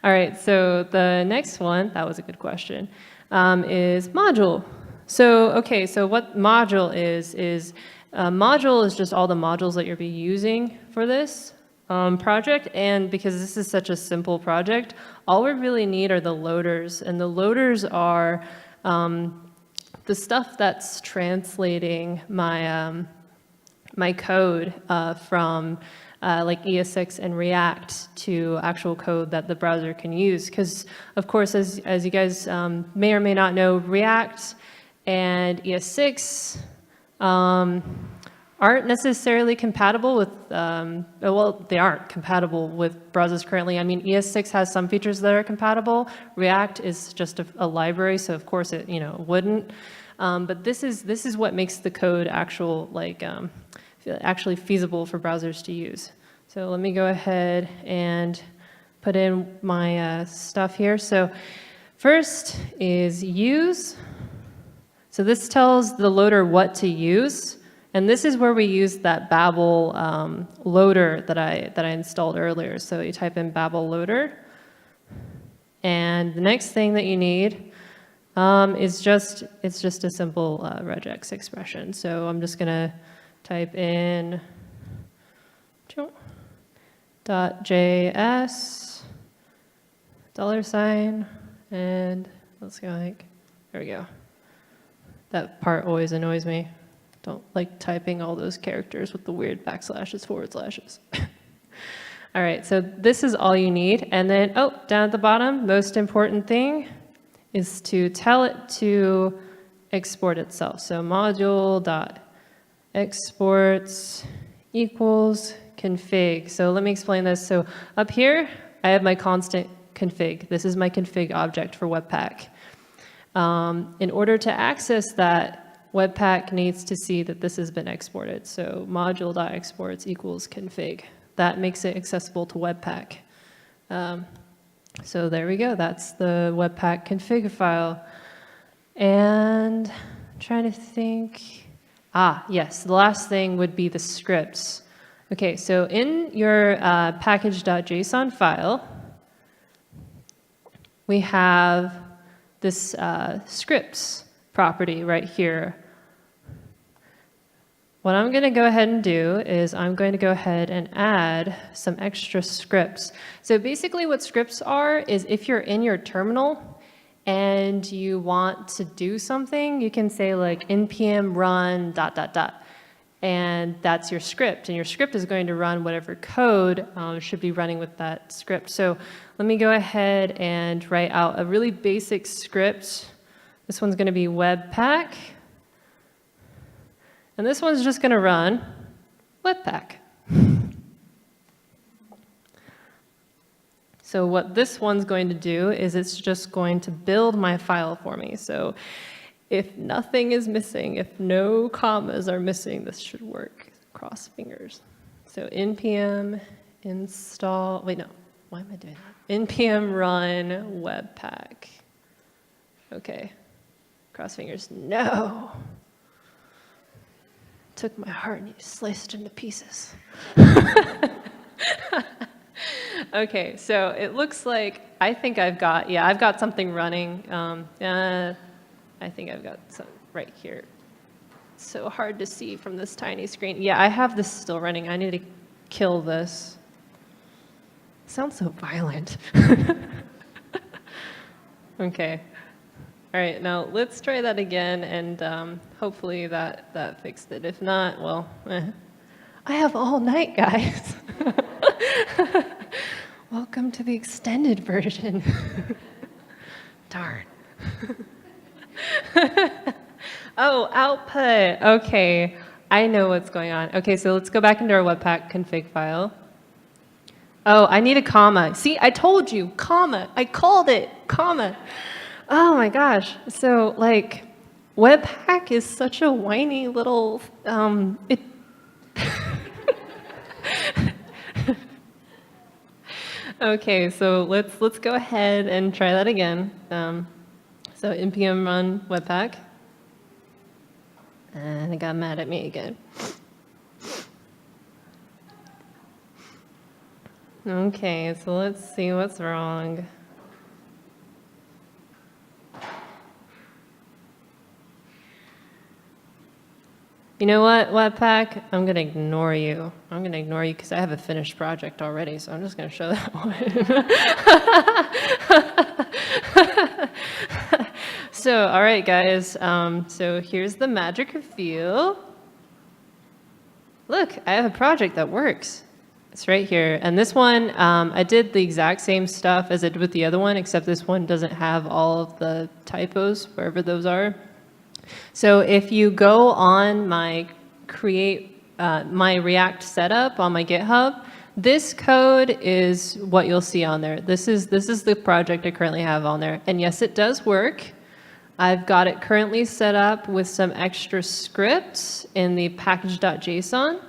All right, so the next one, that was a good question, is module. So what module is module is just all the modules that you'll be using for this project. And because this is such a simple project, all we really need are the loaders. And the loaders are the stuff that's translating my code from like ES6 and React to actual code that the browser can use. Because, of course, as you guys may or may not know, React and ES6 aren't necessarily compatible with, well, they aren't compatible with browsers currently. I mean, ES6 has some features that are compatible. React is just a library, so of course it, wouldn't. But this is what makes the code actually feasible for browsers to use. So let me go ahead and put in my stuff here. So first is use. So this tells the loader what to use. And this is where we use that Babel loader that I installed earlier. So you type in Babel loader. And the next thing that you need is just a simple regex expression. So I'm just gonna type in .js $, and let's go there we go. That part always annoys me. Don't like typing all those characters with the weird backslashes, forward slashes. All right, so this is all you need. And then, down at the bottom, most important thing is to tell it to export itself. So module.exports equals config. So let me explain this. So up here, I have my constant config. This is my config object for Webpack. In order to access that, Webpack needs to see that this has been exported. So module.exports equals config. That makes it accessible to Webpack. So there we go. That's the Webpack config file. And I'm trying to think. Yes, the last thing would be the scripts. Okay, so in your package.json file, we have this scripts property right here. What I'm going to go ahead and do is I'm going to go ahead and add some extra scripts. So basically what scripts are is if you're in your terminal and you want to do something, you can say like npm run ... And that's your script. And your script is going to run whatever code should be running with that script. So let me go ahead and write out a really basic script. This one's going to be Webpack. And this one's just going to run Webpack. So what this one's going to do is it's just going to build my file for me. So if nothing is missing, if no commas are missing, this should work. Cross fingers. So npm install, wait, no, why am I doing that? npm run Webpack. Okay, cross fingers, no. Took my heart and you sliced it into pieces. Okay, so it looks like, I think I've got something running. I think I've got some right here. It's so hard to see from this tiny screen. Yeah, I have this still running. I need to kill this. It sounds so violent. Okay. All right, now let's try that again, and hopefully that fixed it. If not, well, I have all night, guys. Welcome to the extended version. Darn. Oh, output. Okay, I know what's going on. Okay, so let's go back into our Webpack config file. Oh, I need a comma. See, I told you, comma. I called it, comma. Oh my gosh. So like, Webpack is such a whiny little, it. Okay, so let's go ahead and try that again. So npm run Webpack. And it got mad at me again. Okay, so let's see what's wrong. You know what, Webpack? I'm going to ignore you. I'm going to ignore you because I have a finished project already, so I'm just going to show that one. So, all right, guys. So here's the magic reveal. Look, I have a project that works. It's right here. And this one, I did the exact same stuff as I did with the other one, except this one doesn't have all of the typos, wherever those are. So if you go on my my React setup on my GitHub, this code is what you'll see on there. This is the project I currently have on there. And yes, it does work. I've got it currently set up with some extra scripts in the package.json.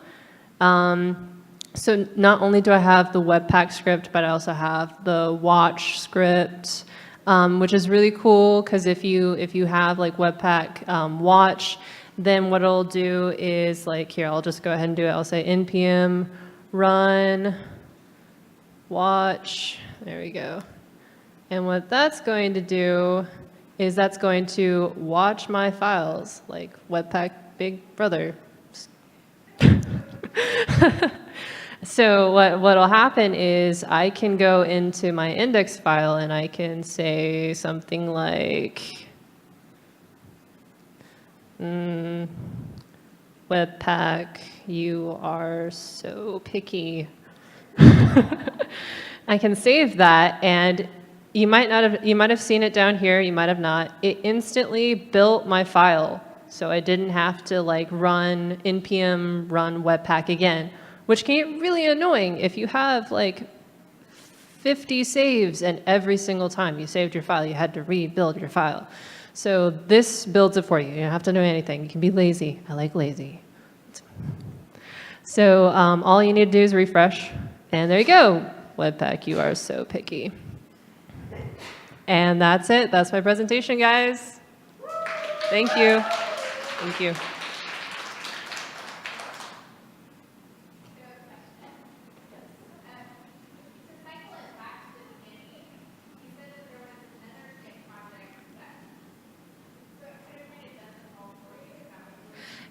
So not only do I have the Webpack script, but I also have the watch script, which is really cool because if you have like Webpack watch, then what it'll do is like here, I'll just go ahead and do it. I'll say npm run watch. There we go. And what that's going to do is that's going to watch my files like Webpack Big Brother. So what'll happen is I can go into my index file and I can say something like Webpack, you are so picky. I can save that, and you might have seen it down here, you might have not. It instantly built my file, so I didn't have to like run npm run Webpack again, which can get really annoying if you have like 50 saves and every single time you saved your file, you had to rebuild your file. So this builds it for you. You don't have to do anything. You can be lazy. I like lazy. So all you need to do is refresh, and there you go. Webpack, you are so picky. And that's it. That's my presentation, guys. Thank you. Thank you.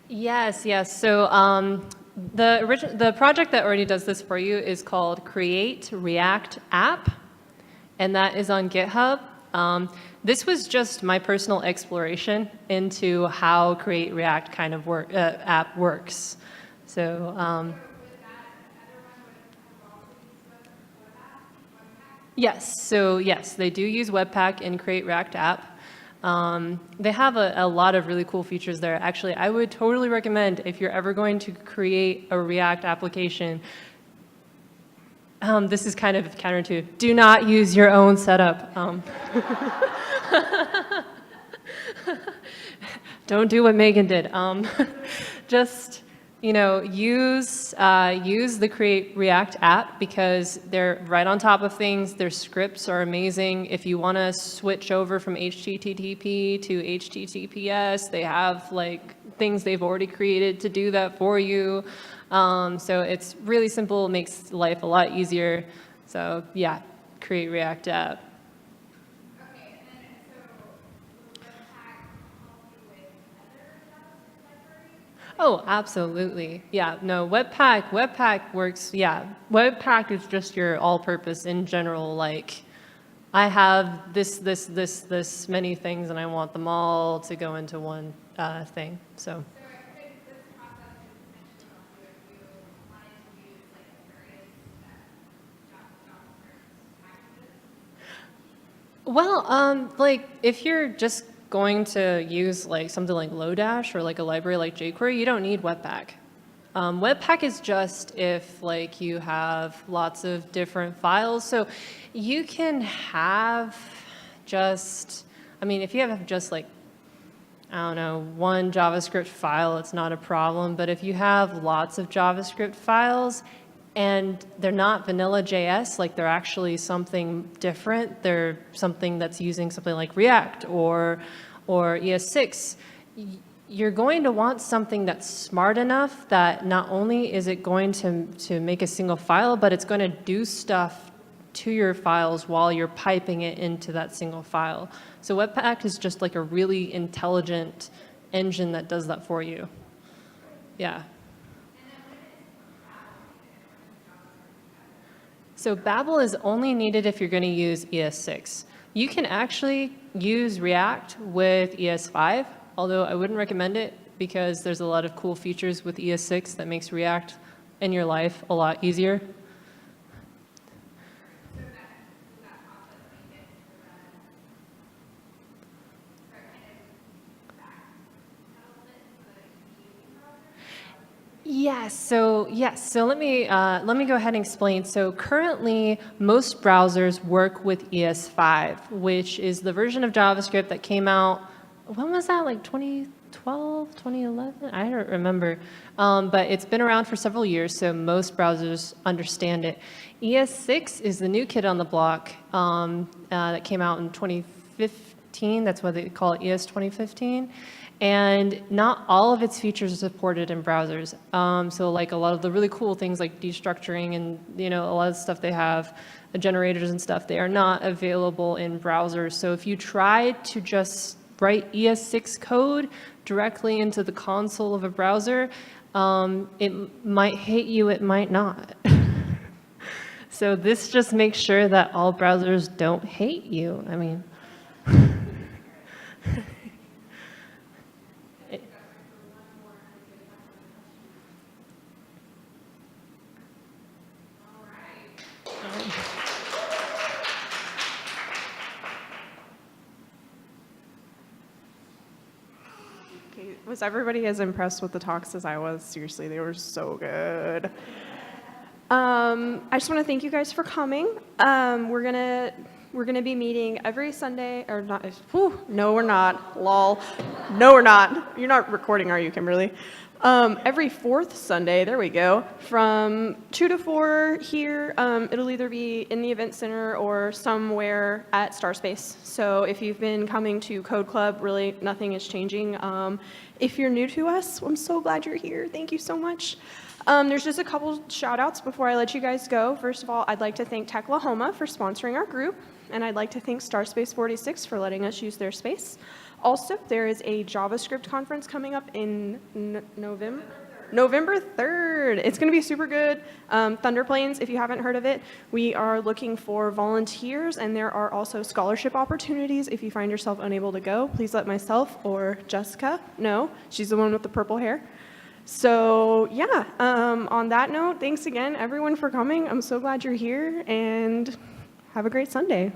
Yes, yes. So the project that already does this for you is called Create React App, and that is on GitHub. This was just my personal exploration into how Create React kind of app works. So yes, so yes, they do use Webpack in Create React App. They have a lot of really cool features there. Actually, I would totally recommend if you're ever going to create a React application, this is kind of counterintuitive. Do not use your own setup. Don't do what Megan did. Just use the Create React app because they're right on top of things. Their scripts are amazing. If you want to switch over from HTTP to HTTPS, they have like things they've already created to do that for you. So it's really simple, makes life a lot easier. So yeah, Create React app. Oh, absolutely. Yeah, no, Webpack works, yeah. Webpack is just your all-purpose in general, like, I have this many things and I want them all to go into one thing, so. Well, like, if you're just going to use like something like Lodash or like a library like jQuery, you don't need Webpack. Webpack is just if like you have lots of different files. So you can have just, I mean, if you have just like, I don't know, one JavaScript file, it's not a problem. But if you have lots of JavaScript files and they're not vanilla JS, like they're actually something different, they're something that's using something like React or ES6, you're going to want something that's smart enough that not only is it going to make a single file, but it's going to do stuff to your files while you're piping it into that single file. So Webpack is just like a really intelligent engine that does that for you. Yeah. So Babel is only needed if you're going to use ES6. You can actually use React with ES5, although I wouldn't recommend it because there's a lot of cool features with ES6 that makes React in your life a lot easier. Yes. So let me go ahead and explain. So currently, most browsers work with ES5, which is the version of JavaScript that came out. When was that? Like 2012, 2011? I don't remember. But it's been around for several years, so most browsers understand it. ES6 is the new kid on the block that came out in 2015. That's why they call it ES 2015. And not all of its features are supported in browsers. So like a lot of the really cool things like destructuring and a lot of stuff they have, the generators and stuff, they are not available in browsers. So if you try to just write ES6 code directly into the console of a browser, it might hate you, it might not. So this just makes sure that all browsers don't hate you. I mean, Was everybody as impressed with the talks as I was? Seriously, they were so good. I just want to thank you guys for coming. We're gonna be meeting every Sunday, or not? No, we're not. Lol. No, we're not. You're not recording, are you, Kimberly? Every fourth Sunday, there we go, from 2 to 4 here. It'll either be in the event center or somewhere at Starspace. So if you've been coming to Code Club, really nothing is changing. If you're new to us, I'm so glad you're here. Thank you so much. There's just a couple shout outs before I let you guys go. First of all, I'd like to thank Techlahoma for sponsoring our group, and I'd like to thank Starspace 46 for letting us use their space. Also, there is a JavaScript conference coming up in November 3rd. It's going to be super good. Thunder Plains, if you haven't heard of it, we are looking for volunteers, and there are also scholarship opportunities. If you find yourself unable to go, please let myself or Jessica know. She's the one with the purple hair. So yeah, on that note, thanks again, everyone, for coming. I'm so glad you're here, and have a great Sunday.